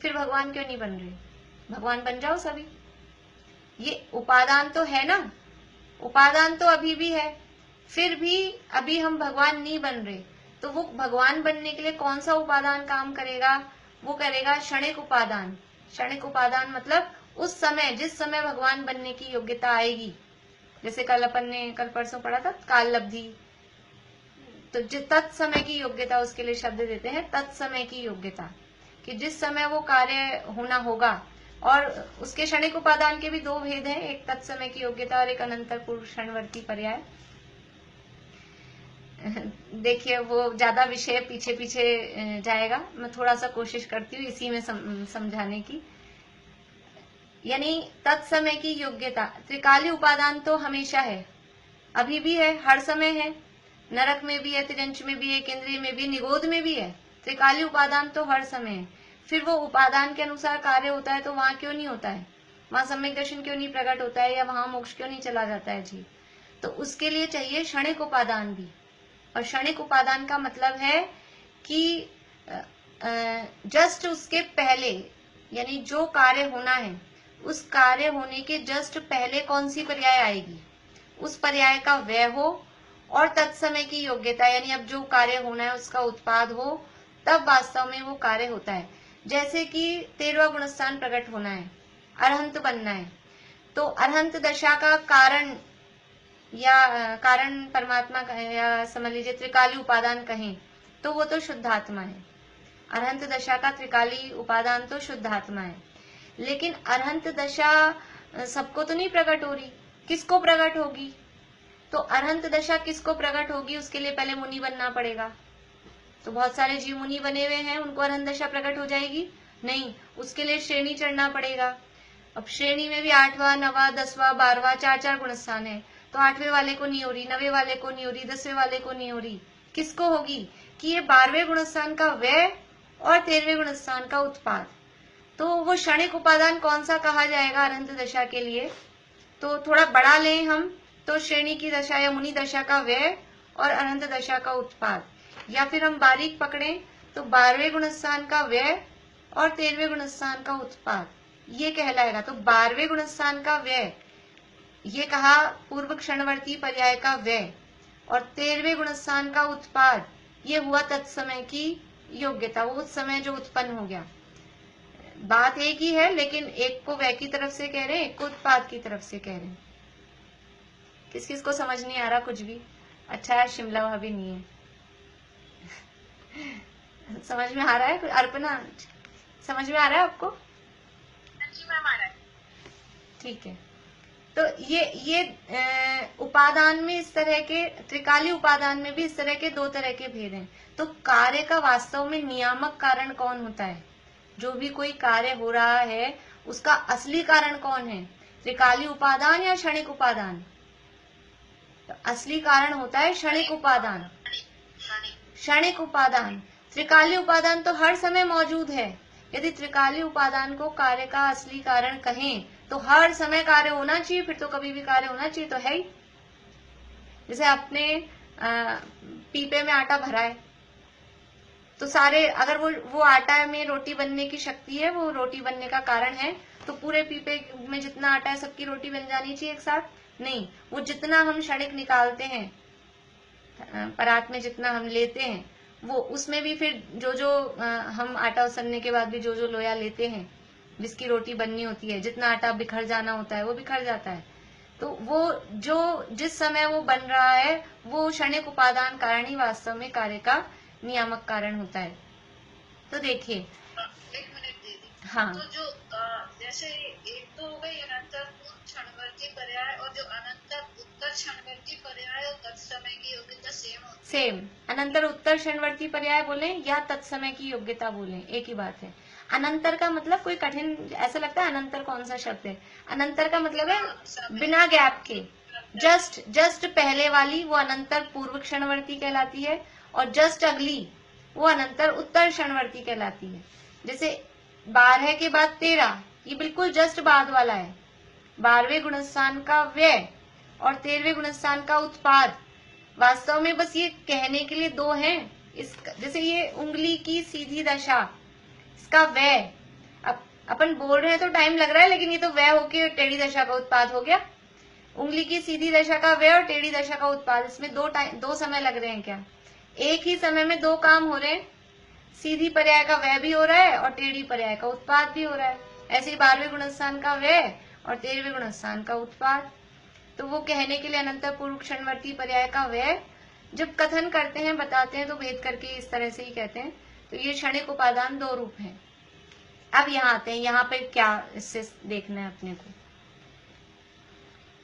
फिर भगवान क्यों नहीं बन रहे? भगवान बन जाओ सभी। ये उपादान तो है ना, उपादान तो अभी भी है, फिर भी अभी हम भगवान नहीं बन रहे। तो वो भगवान बनने के लिए कौन सा उपादान काम करेगा? वो करेगा क्षणिक उपादान। क्षणिक उपादान मतलब उस समय, जिस समय भगवान बनने की योग्यता आएगी। जैसे कल अपन ने कल परसों पढ़ा था काल लब्धि, तो जिस तत्समय की योग्यता, उसके लिए शब्द देते हैं तत्समय की योग्यता, कि जिस समय वो कार्य होना होगा। और उसके क्षणिक उपादान के भी दो भेद हैं, एक तत्समय की योग्यता और एक अनंतर पूर्व क्षणवर्ती पर्याय। देखिए वो ज्यादा विषय पीछे पीछे जाएगा, मैं थोड़ा सा कोशिश करती हूँ इसी में समझाने की। यानी तत्समय की योग्यता, त्रिकाली उपादान तो हमेशा है, अभी भी है, हर समय है, नरक में भी है, तिरंच में भी है, केंद्रीय में भी, निगोद में भी है। त्रिकाली उपादान तो हर समय है। फिर वो उपादान के अनुसार कार्य होता है, तो वहां क्यों नहीं होता है? वहां सम्यक दर्शन क्यों नहीं प्रकट होता है, या वहां मोक्ष क्यों नहीं चला जाता है जी? तो उसके लिए चाहिए क्षणिक उपादान भी। और क्षणिक उपादान का मतलब है कि जस्ट उसके पहले, यानी जो कार्य होना है उस कार्य होने के जस्ट पहले कौन सी पर्याय आएगी, उस पर्याय का व्यय हो और तत्समय की योग्यता, यानी अब जो कार्य होना है उसका उत्पाद हो, तब वास्तव में वो कार्य होता है। जैसे कि 13वां गुणस्थान प्रकट होना है, अरहंत बनना है, तो अरहंत दशा का कारण या कारण परमात्मा कहें, या समझ लीजिए त्रिकाली उपादान कहें, तो वो तो शुद्धात्मा है। अरहंत दशा का त्रिकाली उपादान तो शुद्धात्मा है। लेकिन अरहंत दशा सबको तो नहीं प्रकट हो रही, किसको प्रकट होगी? तो अरहंत दशा किसको प्रकट होगी? उसके लिए पहले मुनि बनना पड़ेगा। तो बहुत सारे जीव मुनि बने हुए हैं, उनको अरहंत दशा प्रकट हो जाएगी? नहीं, उसके लिए श्रेणी चढ़ना पड़ेगा। अब श्रेणी में भी 8वां, 9वां, 10वां, 12वां, 4 गुणस्थान है, तो 8वें वाले को नहीं हो रही, 9वें वाले को नहीं हो रही, 10वें वाले को नहीं हो रही। किसको होगी? कि ये 12वें गुणस्थान का व्यय और 13वें गुणस्थान का उत्पाद। तो वो क्षणिक उपादान कौन सा कहा जाएगा अरहंत दशा के लिए? तो थोड़ा बड़ा लें हम, तो श्रेणी की दशा या मुनि दशा का व्यय और अरहंत दशा का उत्पाद। या फिर हम बारीक पकड़ें तो 12वें गुणस्थान का व्यय और 13वें गुणस्थान का उत्पाद, ये कहलाएगा। तो 12वें गुणस्थान का व्यय, ये कहा पूर्व क्षणवर्ती पर्याय का व्यय, और 13वें गुणस्थान का उत्पाद, ये हुआ तत्समय की योग्यता, वो उस समय जो उत्पन्न हो गया। बात एक ही है, लेकिन एक को व्यय की तरफ से कह रहे हैं, एक को उत्पाद की तरफ से कह रहे हैं। किस किस को समझ नहीं आ रहा कुछ भी? अच्छा है शिमला वहां भी नहीं है। समझ में आ रहा है? अर्पणा समझ में आ रहा है आपको? जी मैम आ रहा है। ठीक है। तो ये उपादान में इस तरह के, त्रिकाली उपादान में भी इस तरह के दो तरह के भेद हैं। तो कार्य का वास्तव में नियामक कारण कौन होता है? जो भी कोई कार्य हो रहा है उसका असली कारण कौन है? त्रिकाली उपादान या क्षणिक उपादान? तो असली कारण होता है क्षणिक उपादान। क्षणिक उपादान, त्रिकाली उपादान तो हर समय मौजूद है। यदि त्रिकाली उपादान को कार्य का असली कारण कहें तो हर समय कार्य होना चाहिए, फिर तो कभी भी कार्य होना चाहिए, तो है ही। जैसे आपने पीपे में आटा भरा है, तो सारे, अगर वो आटा में रोटी बनने की शक्ति है, वो रोटी बनने का कारण है, तो पूरे पीपे में जितना आटा है सबकी रोटी बन जानी चाहिए एक साथ? नहीं, वो जितना हम क्षणिक निकालते हैं, परात में जितना हम लेते हैं, वो उसमें भी फिर जो हम आटा उसलने के बाद भी जो लोया लेते हैं, जिसकी रोटी बननी होती है, जितना आटा बिखर जाना होता है वो बिखर जाता है। तो वो जो जिस समय वो बन रहा है, वो क्षणिक उपादान कारण ही वास्तव में कार्य का नियामक कारण होता है। तो देखिए, एक मिनट दीदी। हाँ, तो जो जैसे एक तो हो गई अनंतर पूर्व क्षणवर्ती पर्याय, और जो अनंतर उत्तर क्षणवर्ती पर्याय और तत्समय की योग्यता सेम होती है? सेम। अनंतर उत्तर क्षणवर्ती पर्याय बोले या तत्समय की योग्यता बोले, एक ही बात है। अनंतर का मतलब कोई कठिन, ऐसा लगता है अनंतर कौन सा शब्द है? अनंतर का मतलब है बिना गैप के, जस्ट पहले वाली वो अनंतर पूर्व क्षणवर्ती कहलाती है, और जस्ट अगली वो अनंतर उत्तर क्षणवर्ती कहलाती है। जैसे 12 के बाद 13, ये बिल्कुल जस्ट बाद वाला है। 12वें गुणस्थान का व्यय और 13वें गुणस्थान का उत्पाद। वास्तव में बस ये कहने के लिए दो हैं। इस जैसे ये उंगली की सीधी दशा, इसका व्यय, अपन बोल रहे हैं तो टाइम लग रहा है, लेकिन ये तो व्यय होके टेढ़ी दशा का उत्पाद हो गया। उंगली की सीधी दशा का व्यय और टेढ़ी दशा का उत्पाद, इसमें दो समय लग रहे हैं क्या? एक ही समय में दो काम हो रहे हैं। सीधी पर्याय का व्यय भी हो रहा है और टेढ़ी पर्याय का उत्पाद भी हो रहा है। ऐसे ही 12वें गुणस्थान का व्यय और 13वें गुणस्थान का उत्पाद। तो वो कहने के लिए अनंत पूर्व क्षणवर्ती पर्याय का व्यय जब कथन करते हैं, बताते हैं, तो भेद करके इस तरह से ही कहते हैं। तो ये क्षणिक उपादान दो रूप हैं। अब यहाँ आते हैं, यहाँ पे क्या इससे देखना है अपने को।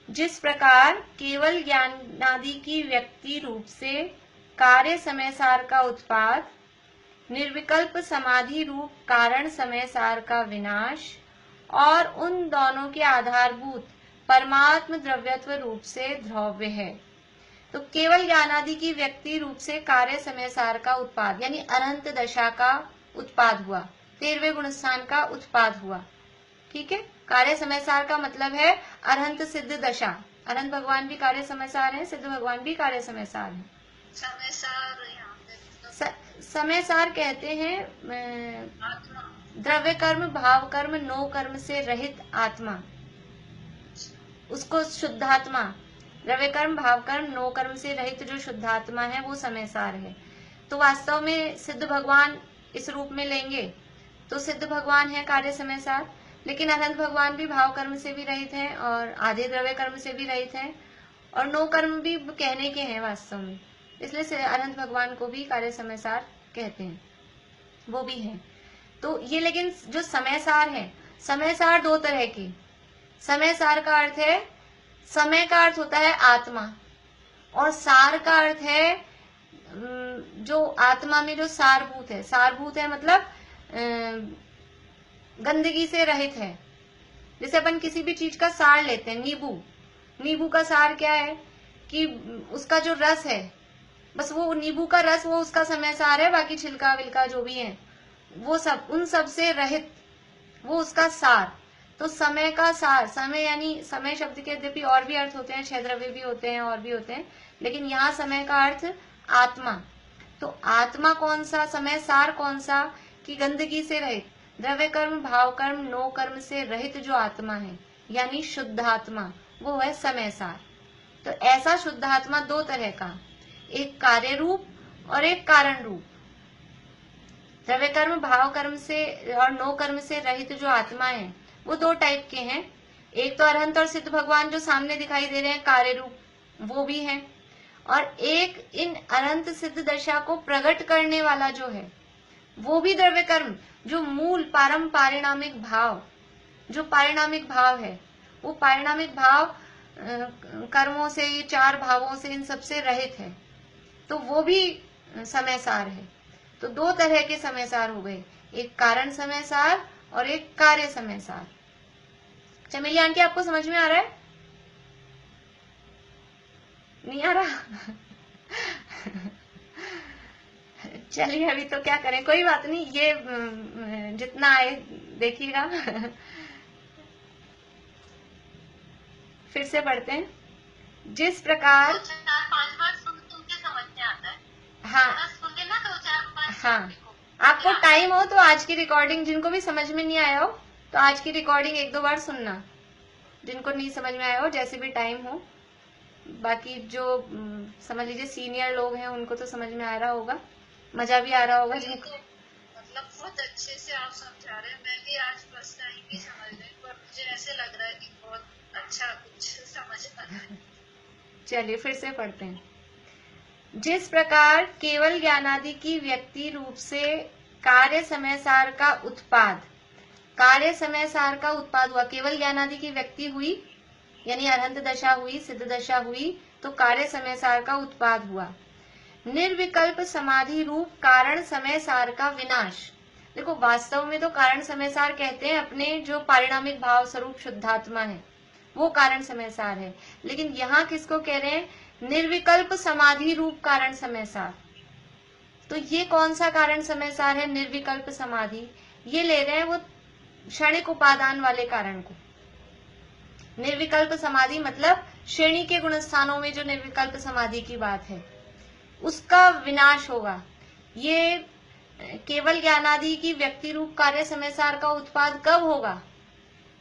जिस प्रकार केवल ज्ञानादि की व्यक्ति रूप से कार्य समय सार का उत्पाद, निर्विकल्प समाधि रूप कारण समय सार का विनाश और उन दोनों के आधारभूत परमात्म द्रव्यत्व रूप से द्रव्य है, तो केवल ज्ञानादि की व्यक्ति रूप से कार्य समय सार का उत्पाद यानी अनंत दशा का उत्पाद हुआ, 13वें गुणस्थान का उत्पाद हुआ। ठीक है, कार्य समय सार का मतलब है अरहंत सिद्ध दशा। अनंत भगवान भी कार्य समय सार है, सिद्ध भगवान भी कार्य समय सार है। समय सार यहाँ पे समय सार कहते हैं द्रव्य कर्म, भाव कर्म, नो कर्म से रहित आत्मा, उसको शुद्धात्मा। द्रव्य कर्म, भाव कर्म, नो कर्म से रहित जो शुद्धात्मा है वो समय सार है। तो वास्तव में सिद्ध भगवान इस रूप में लेंगे तो सिद्ध भगवान है कार्य समय सार, लेकिन अनंत भगवान भी भाव कर्म से भी रहित हैं और आधे द्रव्य कर्म से भी रहित हैं और नो कर्म भी कहने के हैं वास्तव में, इसलिए अनंत भगवान को भी कार्य समय सार कहते हैं, वो भी है। तो ये लेकिन जो समय सार है, समय सार दो तरह के। समय सार का अर्थ है, समय का अर्थ होता है आत्मा और सार का अर्थ है जो आत्मा में जो सारभूत है। सारभूत है मतलब गंदगी से रहित है। जैसे अपन किसी भी चीज का सार लेते हैं, नींबू का सार क्या है कि उसका जो रस है, बस वो नींबू का रस वो उसका समय सार है, बाकी छिलका विलका जो भी है वो सब उन सब से रहित वो उसका सार। तो समय का सार, समय यानी समय शब्द के यद्यपि और भी अर्थ होते हैं, 6 द्रव्य भी होते हैं और भी होते हैं, लेकिन यहाँ समय का अर्थ आत्मा। तो आत्मा कौन सा, समय सार कौन सा कि गंदगी से रहित, द्रव्य कर्म, भाव कर्म, नो कर्म से रहित जो आत्मा है यानी शुद्धात्मा, वो है समय सार। तो ऐसा शुद्धात्मा दो तरह का, एक कार्य रूप और एक कारण रूप। द्रव्य कर्म, भाव कर्म से और नो कर्म से रहित जो आत्मा है वो दो टाइप के हैं। एक तो अरहंत और सिद्ध भगवान जो सामने दिखाई दे रहे हैं कार्य रूप, वो भी है, और एक इन अनंत सिद्ध दशा को प्रकट करने वाला जो है वो भी द्रव्य कर्म, जो मूल पारम पारिणामिक भाव, जो पारिणामिक भाव है वो पारिणामिक भाव कर्मों से, ये 4 भावों से, इन सबसे रहित है, तो वो भी समय सार है। तो दो तरह के समय सार हो गए, एक कारण समय सार और एक कार्य समय सार। चमेली आंटी आपको समझ में आ रहा है? नहीं आ रहा? चलिए अभी तो क्या करें, कोई बात नहीं, ये जितना आए देखिएगा। फिर से पढ़ते हैं। जिस प्रकार 4-5 बार सुन के समझ में आता है। हाँ सुन के ना 2-4-5 हाँ, आपको टाइम हो तो आज की रिकॉर्डिंग, जिनको भी समझ में नहीं आया हो तो आज की रिकॉर्डिंग 1-2 बार सुनना, जिनको नहीं समझ में आया हो, जैसे भी टाइम हो। बाकी जो समझ लीजिए सीनियर लोग हैं उनको तो समझ में आ रहा होगा, मजा भी आ रहा होगा जिनको। मतलब बहुत अच्छे से आप समझा रहे हैं। मैं भी आज फर्स्ट टाइम ही समझ रही हूँ, पर मुझे ऐसे लग रहा है कि बहुत अच्छा कुछ समझ आ रहा है। चलिए फिर से पढ़ते हैं। जिस प्रकार केवल ज्ञानादि की व्यक्ति रूप से कार्य समय सार का उत्पाद, कार्य समय सार का उत्पाद हुआ, केवल ज्ञानादि की व्यक्ति हुई यानी अरहंत दशा हुई, सिद्ध दशा हुई, तो कार्य समय सार का उत्पाद हुआ। निर्विकल्प समाधि रूप कारण समय सार का विनाश। देखो वास्तव में तो कारण समय सार कहते हैं अपने जो पारिणामिक भाव स्वरूप शुद्धात्मा है, वो कारण समय सार है, लेकिन यहाँ किसको कह रहे हैं? निर्विकल्प समाधि रूप कारण समय सार। तो ये कौन सा कारण समय सार है? निर्विकल्प समाधि। ये ले रहे हैं वो क्षणिक उपादान वाले कारण को। निर्विकल्प समाधि मतलब श्रेणी के गुणस्थानों में जो निर्विकल्प समाधि की बात है उसका विनाश होगा। ये केवल ज्ञानादि की व्यक्ति रूप कार्य समय सार का उत्पाद कब होगा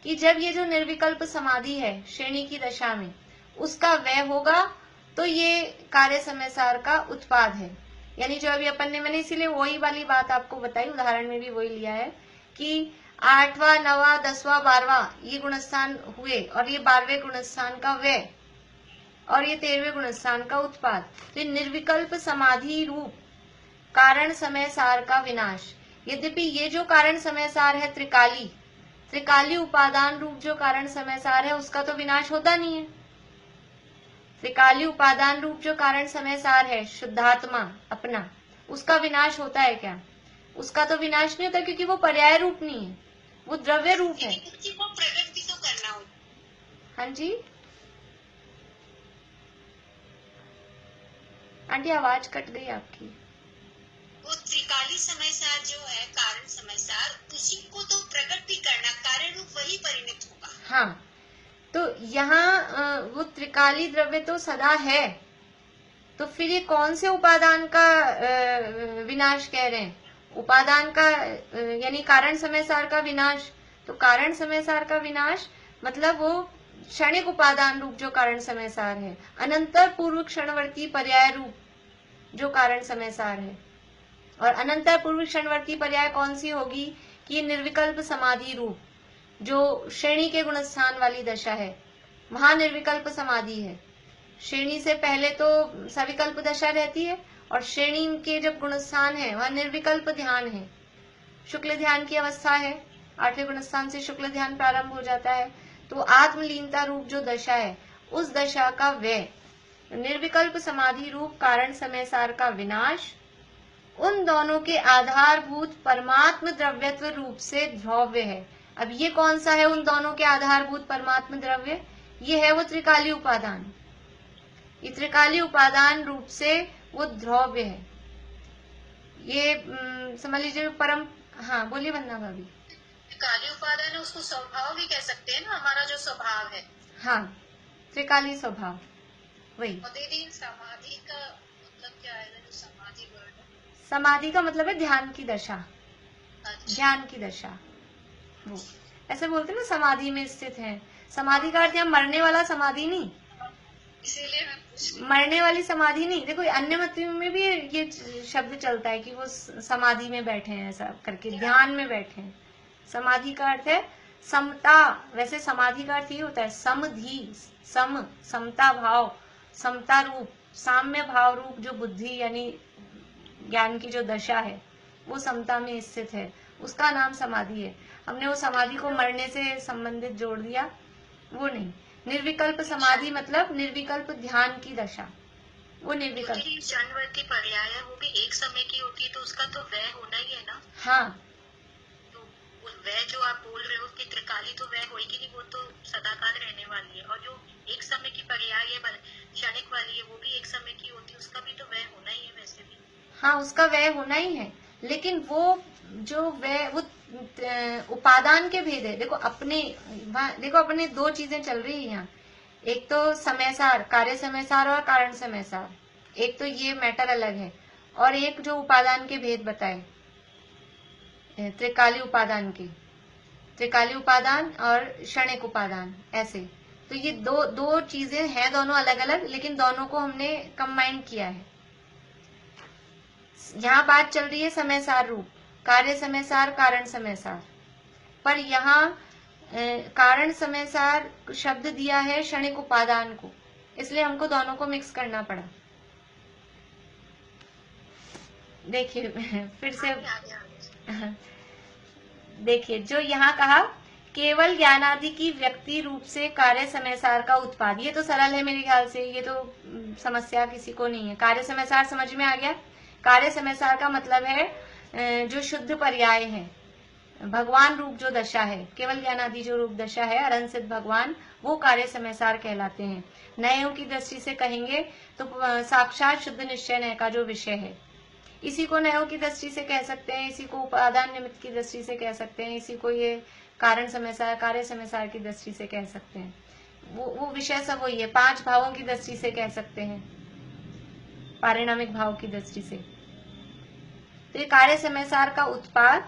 कि जब ये जो निर्विकल्प समाधि है श्रेणी की दशा में उसका व्यय होगा, तो ये कार्य समय सार का उत्पाद है। यानी जो अभी अपन ने, मैंने इसीलिए वही वाली बात आपको बताई, उदाहरण में भी वही लिया है कि 8वां 9वां 10वां 12वां ये गुणस्थान हुए और ये 12वें गुणस्थान का व्यय और ये 13वें गुणस्थान का उत्पाद। तो निर्विकल्प समाधि रूप कारण समय सार का विनाश। यद्यपि ये जो कारण समय सार है त्रिकाली उपादान रूप जो कारण समय सार है उसका तो विनाश होता नहीं है। त्रिकाली उपादान रूप जो कारण समय सार है शुद्धात्मा अपना, उसका विनाश होता है क्या? उसका तो विनाश नहीं होता क्योंकि वो पर्याय रूप नहीं है, वो द्रव्य रूप है। को प्रकट भी तो करना होता। हाँ जी आंटी आवाज कट गई आपकी। वो त्रिकाली समय सार जो है कारण समय सार उसी को तो प्रकट भी करना, कार्य रूप वही परिणत होगा। हाँ, तो यहाँ वो त्रिकाली द्रव्य तो सदा है, तो फिर ये कौन से उपादान का विनाश कह रहे हैं? उपादान का यानी कारण समय सार का विनाश। तो कारण समय सार का विनाश मतलब वो क्षणिक उपादान रूप जो कारण समय सार है, अनंतर पूर्व क्षणवर्ती पर्याय रूप जो कारण समय सार है। और अनंतर पूर्व क्षणवर्ती पर्याय कौन सी होगी कि निर्विकल्प समाधि रूप जो श्रेणी के गुणस्थान वाली दशा है, वहां निर्विकल्प समाधि है। श्रेणी से पहले तो सविकल्प दशा रहती है और श्रेणी के जब गुणस्थान है वहां निर्विकल्प ध्यान है, शुक्ल ध्यान की अवस्था है। 8वें गुणस्थान से शुक्ल ध्यान प्रारंभ हो जाता है। तो आत्मलीनता रूप जो दशा है उस दशा का व्यय, निर्विकल्प समाधि रूप कारण समय सार का विनाश, उन दोनों के आधारभूत परमात्म द्रव्यत्व रूप से द्रव्य है। अब ये कौन सा है उन दोनों के आधारभूत परमात्म द्रव्य? ये है वो त्रिकाली उपादान। ये त्रिकाली उपादान रूप से वो द्रव्य है। ये समझ लीजिए परम। हाँ बोलिए वंदना भाभी। त्रिकाली उपादान है, उसको स्वभाव भी कह सकते हैं ना, हमारा जो स्वभाव है। हाँ, त्रिकाली स्वभाव वही। और दीदी समाधि का मतलब क्या है? जो समाधि वर्ड है, समाधि का मतलब है ध्यान की दशा। अच्छा। ध्यान की दशा वो ऐसे बोलते हैं ना, समाधि में स्थित है। समाधि का अर्थ यहाँ मरने वाला समाधि नहीं, इसीलिए मैं पूछ मरने वाली समाधि नहीं। देखो अन्य मतों में भी ये शब्द चलता है कि वो समाधि में बैठे हैं, ऐसा करके ध्यान में बैठे हैं। समाधि का अर्थ है समता। वैसे समाधि का अर्थ ये होता है समधि, समता भाव, समता रूप, साम्य भाव रूप जो बुद्धि यानी ज्ञान की जो दशा है वो समता में स्थित है, उसका नाम समाधि है। हमने वो समाधि को मरने से संबंधित जोड़ दिया, वो नहीं। निर्विकल्प समाधि मतलब निर्विकल्प ध्यान की दशा, वो निर्विकल्प। क्षणवर्ती पर्याय है, वो भी एक समय की होती है, तो उसका तो व्यय होना ही है ना। हाँ, तो वो व्यय जो आप बोल रहे हो कि त्रिकाली तो व्यय होगी नहीं, वो तो सदाकाल रहने वाली है। और जो एक समय की पर्याय है क्षणिक वाली है, वो भी एक समय की होती है, उसका भी तो व्यय होना ही है वैसे भी। हाँ उसका व्यय होना ही है, लेकिन वो जो व्यय वो उपादान के भेद है। देखो अपने दो चीजें चल रही है यहाँ। एक तो समय सार, कार्य समय सार और कारण समय सार, एक तो ये मैटर अलग है। और एक जो उपादान के भेद बताए त्रिकाली उपादान और क्षणिक उपादान, ऐसे। तो ये दो चीजें हैं, दोनों अलग अलग, लेकिन दोनों को हमने कंबाइन किया है। यहाँ बात चल रही है समय सार रूप, कार्य समय सार, कारण समय सार, पर यहाँ कारण समय सार शब्द दिया है क्षणिक उपादान को, इसलिए हमको दोनों को मिक्स करना पड़ा। देखिए फिर से देखिए जो यहाँ कहा केवल ज्ञानादि की व्यक्ति रूप से कार्य समय सार का उत्पाद, ये तो सरल है मेरे ख्याल से, ये तो समस्या किसी को नहीं है। कार्य समय सार समझ में आ गया। कार्य समय सार का मतलब है जो शुद्ध पर्याय है, भगवान रूप जो दशा है, केवल ज्ञानादि जो रूप दशा है, अरहंत सिद्ध भगवान, वो कार्य समय सार कहलाते हैं। नयों की दृष्टि से कहेंगे तो साक्षात शुद्ध निश्चय नय का जो विषय है, इसी को नयों की दृष्टि से कह सकते हैं, इसी को उपादान निमित्त की दृष्टि से कह सकते हैं, इसी को ये कारण समय सार, कार्य समय सार की दृष्टि से कह सकते हैं। वो विषय सब वही है। 5 भावों की दृष्टि से कह सकते हैं, पारिणामिक भाव की दृष्टि से। तो ये कार्य समय सार का उत्पाद,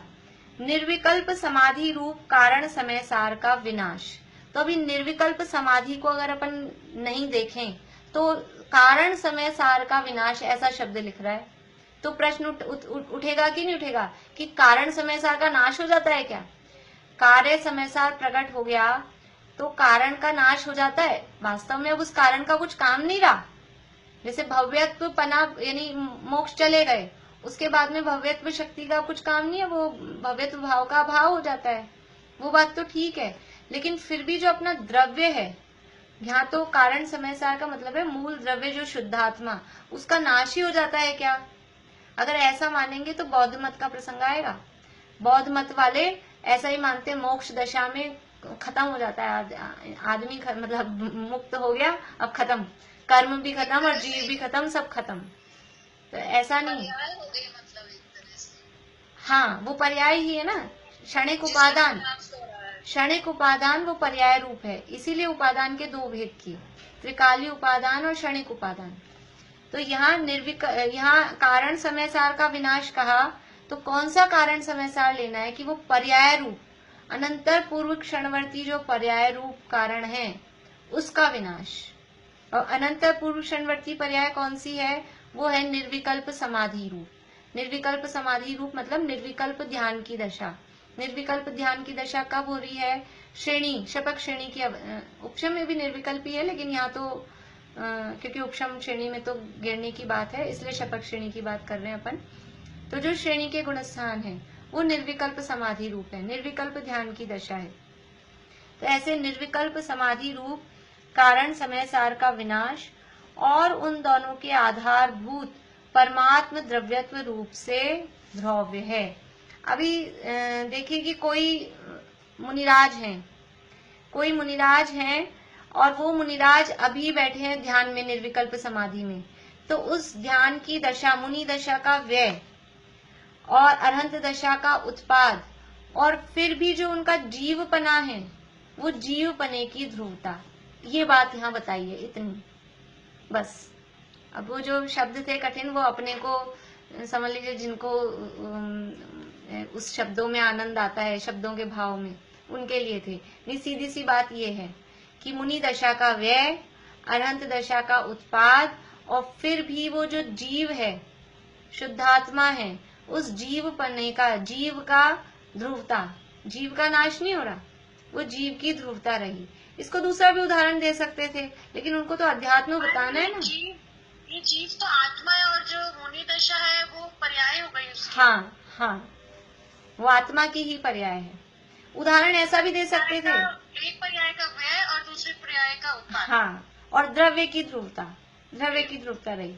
निर्विकल्प समाधि रूप कारण समय सार का विनाश। तो अभी निर्विकल्प समाधि को अगर अपन नहीं देखें तो कारण समय सार का विनाश ऐसा शब्द लिख रहा है, तो प्रश्न उठेगा कि नहीं उठेगा कि कारण समय सार का नाश हो जाता है क्या? कार्य समय सार प्रकट हो गया तो कारण का नाश हो जाता है। वास्तव में अब उस कारण का कुछ काम नहीं रहा। जैसे भव्यत्व पना यानी मोक्ष चले गए, उसके बाद में भव्यत्व शक्ति का कुछ काम नहीं है, वो भव्यत्व भाव का अभाव हो जाता है। वो बात तो ठीक है, लेकिन फिर भी जो अपना द्रव्य है, यहाँ तो कारण समय सार का मतलब है मूल द्रव्य जो शुद्धात्मा, उसका नाश ही हो जाता है क्या? अगर ऐसा मानेंगे तो बौद्ध मत का प्रसंग आएगा। बौद्ध मत वाले ऐसा ही मानते, मोक्ष दशा में खत्म हो जाता है आदमी, मतलब मुक्त हो गया, अब खत्म, कर्म भी खत्म और जीव भी खत्म, सब खत्म। तो ऐसा नहीं, हाँ वो पर्याय ही है ना। क्षणिक उपादान, क्षणिक उपादान वो पर्याय रूप है, इसीलिए उपादान के 2 भेद किए, त्रिकालीय उपादान और क्षणिक उपादान। तो यहाँ कारण समय सार का विनाश कहा, तो कौन सा कारण समय सार लेना है कि वो पर्याय रूप, अनंतर पूर्व क्षणवर्ती जो पर्याय रूप कारण है उसका विनाश। और अनंतर पूर्व क्षणवर्ती पर्याय कौन सी है? वो है निर्विकल्प समाधि रूप। निर्विकल्प समाधि रूप मतलब निर्विकल्प ध्यान की दशा। निर्विकल्प ध्यान की दशा कब हो रही है? श्रेणी, शपक श्रेणी की, उपशम में भी निर्विकल्प ही है, लेकिन यहाँ तो क्योंकि उपशम श्रेणी में तो गिरने की बात है, इसलिए शपक श्रेणी की बात कर रहे हैं अपन। तो जो श्रेणी के गुणस्थान है वो निर्विकल्प समाधि रूप है, निर्विकल्प ध्यान की दशा है। तो ऐसे निर्विकल्प समाधि रूप कारण समय सार का विनाश और उन दोनों के आधारभूत परमात्म द्रव्यत्व रूप से द्रव्य है। अभी देखिए कि कोई मुनिराज हैं, कोई मुनिराज हैं और वो मुनिराज अभी बैठे हैं ध्यान में, निर्विकल्प समाधि में। तो उस ध्यान की दशा, मुनि दशा का व्यय और अरहंत दशा का उत्पाद, और फिर भी जो उनका जीवपना है वो जीवपने की ध्रुवता, ये बात यहाँ बताइए इतनी बस। अब वो जो शब्द थे कठिन, वो अपने को समझ लीजिए, जिनको उस शब्दों में आनंद आता है, शब्दों के भाव में, उनके लिए थे। नहीं, सीधी सी बात ये है कि मुनि दशा का व्यय, अरहंत दशा का उत्पाद, और फिर भी वो जो जीव है, शुद्धात्मा है, उस जीवपने का, जीव का ध्रुवता, जीव का नाश नहीं हो रहा, वो जीव की ध्रुवता रही। इसको दूसरा भी उदाहरण दे सकते थे, लेकिन उनको तो अध्यात्म बताना है ना। ये जीव तो आत्मा है और जो मुनि दशा है वो पर्याय हो गई उसकी। हाँ हाँ, वो आत्मा की ही पर्याय है। उदाहरण ऐसा भी दे सकते थे, एक पर्याय का व्यय और दूसरे पर्याय का उत्पाद। हाँ, और द्रव्य की ध्रुवता, द्रव्य की ध्रुवता रही।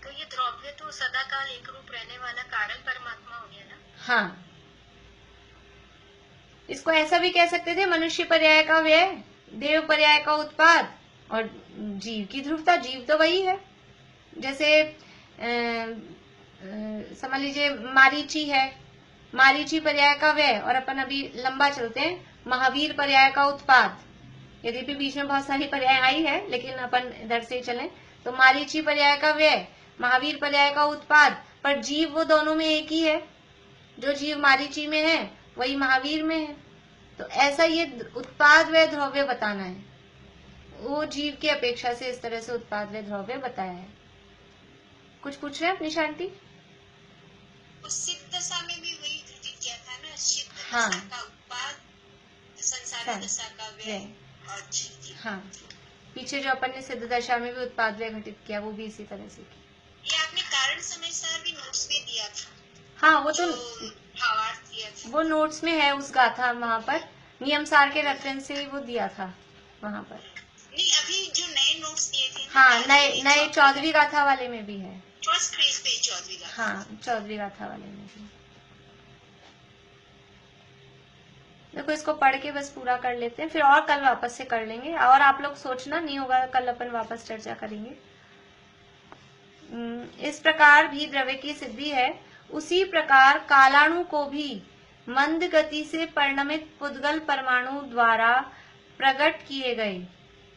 तो ये द्रव्य तो सदाकाल एक रूप रहने वाला कारण परमात्मा हो गया ना। हाँ, इसको ऐसा भी कह सकते थे, मनुष्य पर्याय का व्यय, देव पर्याय का उत्पाद और जीव की ध्रुवता। जीव तो वही है। जैसे समझ लीजिए मारीची है, मारीची पर्याय का व्यय, और अपन अभी लंबा चलते हैं, महावीर पर्याय का उत्पाद। यद्यपि बीच में बहुत सारी पर्याय आई है, लेकिन अपन इधर से चलें तो मारीची पर्याय का व्यय, महावीर पर्याय का उत्पाद, पर जीव वो दोनों में एक ही है। जो जीव मारीची में है वही महावीर में है। तो ऐसा ये उत्पाद व द्रव्य बताना है, वो जीव की अपेक्षा से इस तरह से उत्पाद व द्रव्य बताया है। कुछ पूछ रहे हैं अपनी शांति? सिद्ध दशा में भी वही घटित किया था ना, सिद्ध हाँ, दशा का उत्पाद, संसार दशा का व्यय और जीव। हाँ, पीछे जो अपन ने सिद्ध दशा में भी उत्पाद व्यय घटित किया वो भी इसी तरह से किया। ये आपने कारण समय सार भी नोट्स में दिया था। हाँ, वो तो भावार्थ दिया था, वो नोट्स में है उस गाथा, वहाँ पर नियम सार के रेफरेंस से वो दिया था वहाँ पर। नहीं, अभी जो नए नोट्स दिए थे, हाँ, नए 14वीं गाथा वाले में भी है। फर्स्ट पेज पे 14वीं गाथा। हाँ, 14वीं गाथा वाले में भी। देखो, इसको पढ़ के बस पूरा कर लेते हैं, फिर और कल वापस से कर लेंगे। और आप लोग सोचना नहीं होगा, कल अपन वापस चर्चा करेंगे। इस प्रकार भी द्रव्य की सिद्धि है, उसी प्रकार कालाणु को भी मंद गति से परिणमित पुद्गल परमाणु द्वारा प्रकट किए गए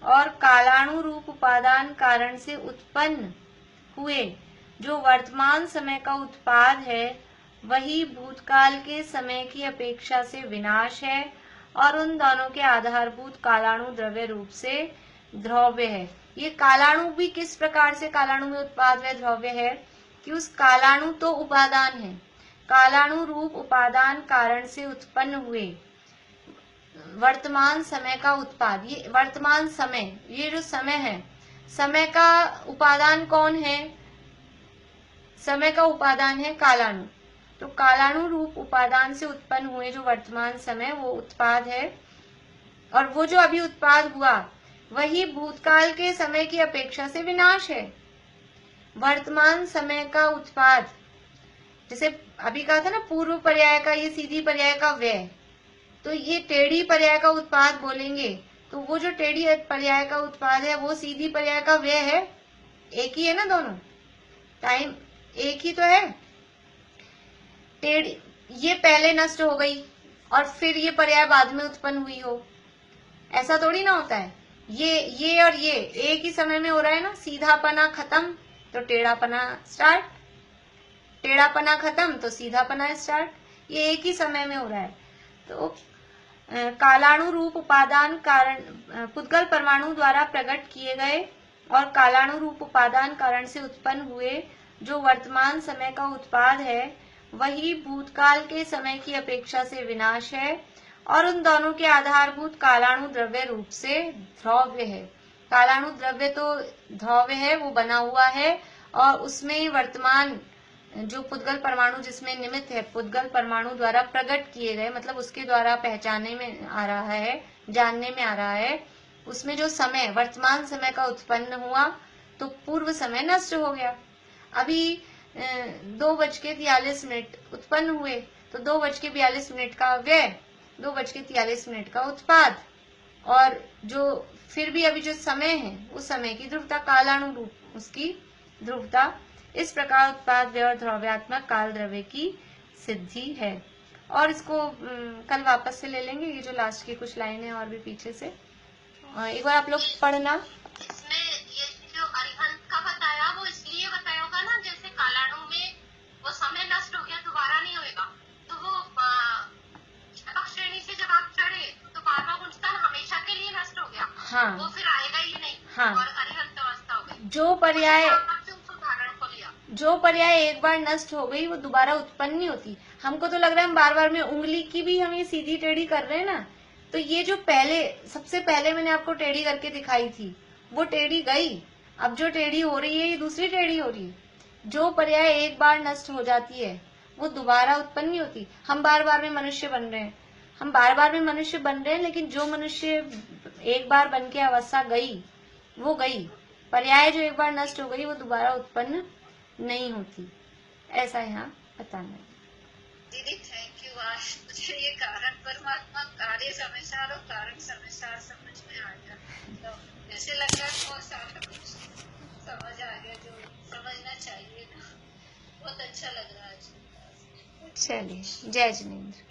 और कालाणु रूप उपादान कारण से उत्पन्न हुए जो वर्तमान समय का उत्पाद है, वही भूतकाल के समय की अपेक्षा से विनाश है और उन दोनों के आधारभूत कालाणु द्रव्य रूप से द्रव्य है। ये कालाणु भी किस प्रकार से कालाणु में उत्पाद व द्रव्य है कि उस कालाणु तो उपादान है, कालाणु रूप उपादान कारण से उत्पन्न हुए वर्तमान समय का उत्पाद। ये वर्तमान समय, ये जो समय है, समय का उपादान कौन है? समय का उपादान है कालाणु। तो कालाणु रूप उपादान से उत्पन्न हुए जो वर्तमान समय, वो उत्पाद है। और वो जो अभी उत्पाद हुआ वही भूतकाल के समय की अपेक्षा से विनाश है। वर्तमान समय का उत्पाद, जैसे अभी कहा था ना, पूर्व पर्याय का ये सीधी पर्याय का व्यय, तो ये टेढ़ी पर्याय का उत्पाद बोलेंगे तो वो जो टेढ़ी पर्याय का उत्पाद है वो सीधी पर्याय का व्यय है। एक ही है ना, दोनों टाइम एक ही तो है। टेढ़ी ये पहले नष्ट हो गई और फिर ये पर्याय बाद में उत्पन्न हुई हो, ऐसा थोड़ी ना होता है। ये और ये एक ही समय में हो रहा है ना। सीधापना खत्म तो टेढ़ापना स्टार्ट, टेढ़ापना खत्म तो सीधापना स्टार्ट, ये एक ही समय में हो रहा है। तो कालाणु रूप उपादान कारण पुद्गल परमाणु द्वारा प्रकट किए गए और कालाणु रूप उपादान कारण से उत्पन्न हुए जो वर्तमान समय का उत्पाद है, वही भूतकाल के समय की अपेक्षा से विनाश है और उन दोनों के आधारभूत कालाणु द्रव्य रूप से द्रव्य है। कालाणु द्रव्य तो द्रव्य है, वो बना हुआ है और उसमें वर्तमान जो पुद्गल परमाणु जिसमें निमित्त है, पुद्गल परमाणु द्वारा प्रकट किए गए, मतलब उसके द्वारा पहचानने में आ रहा है, जानने में आ रहा है, उसमें जो समय वर्तमान समय का उत्पन्न हुआ तो पूर्व समय नष्ट हो गया। अभी 2:43 उत्पन्न हुए तो 2:42 का व्यय, 2:43 का उत्पाद, और जो फिर भी अभी जो समय है उस समय की ध्रुवता कालाणु रूप उसकी ध्रुवता। इस प्रकार उत्पाद व्यय और द्रव्यात्मक काल द्रव्य की सिद्धि है। और इसको कल वापस से ले लेंगे, ये जो लास्ट की कुछ लाइन है और भी पीछे से एक बार आप लोग पढ़ना। इसमें ये जो अरिहंत का बताया वो इसलिए बताया होगा ना, जैसे कालाणु में वो समय नष्ट हो गया, दोबारा नहीं होएगा, तो वो श्रेणी से जब आप चढ़े तो बारहवां गुणस्थान हमेशा के लिए नष्ट हो गया। हाँ, वो फिर आएगा ही नहीं। हाँ, और अरिहंत अवस्था हो गई। जो पर्याय एक बार नष्ट हो गई वो दोबारा उत्पन्न नहीं होती। हमको तो लग रहा है हम बार बार में उंगली की भी हम ये सीधी टेढ़ी कर रहे हैं ना, तो ये जो सबसे पहले मैंने आपको टेढ़ी करके दिखाई थी वो टेढ़ी गई, अब जो टेढ़ी हो रही है ये दूसरी टेढ़ी हो रही है। जो पर्याय एक बार नष्ट हो जाती है वो दोबारा उत्पन्न नहीं होती। हम बार बार में मनुष्य बन रहे हैं, हम बार बार में मनुष्य बन रहे हैं, लेकिन जो मनुष्य एक बार बन के अवस्था गई वो गई। पर्याय जो एक बार नष्ट हो गई वो दोबारा उत्पन्न नहीं होती, ऐसा यहाँ बताना है। दीदी थैंक यू। आज मुझे ये कारण परमात्मा कार्य समझार और कारण समझार समझ में आ गया, तो ऐसे लग रहा है बहुत सारा कुछ समझ आ गया जो समझना चाहिए ना। बहुत अच्छा लग रहा है। चलिए, जय जिनेंद्र।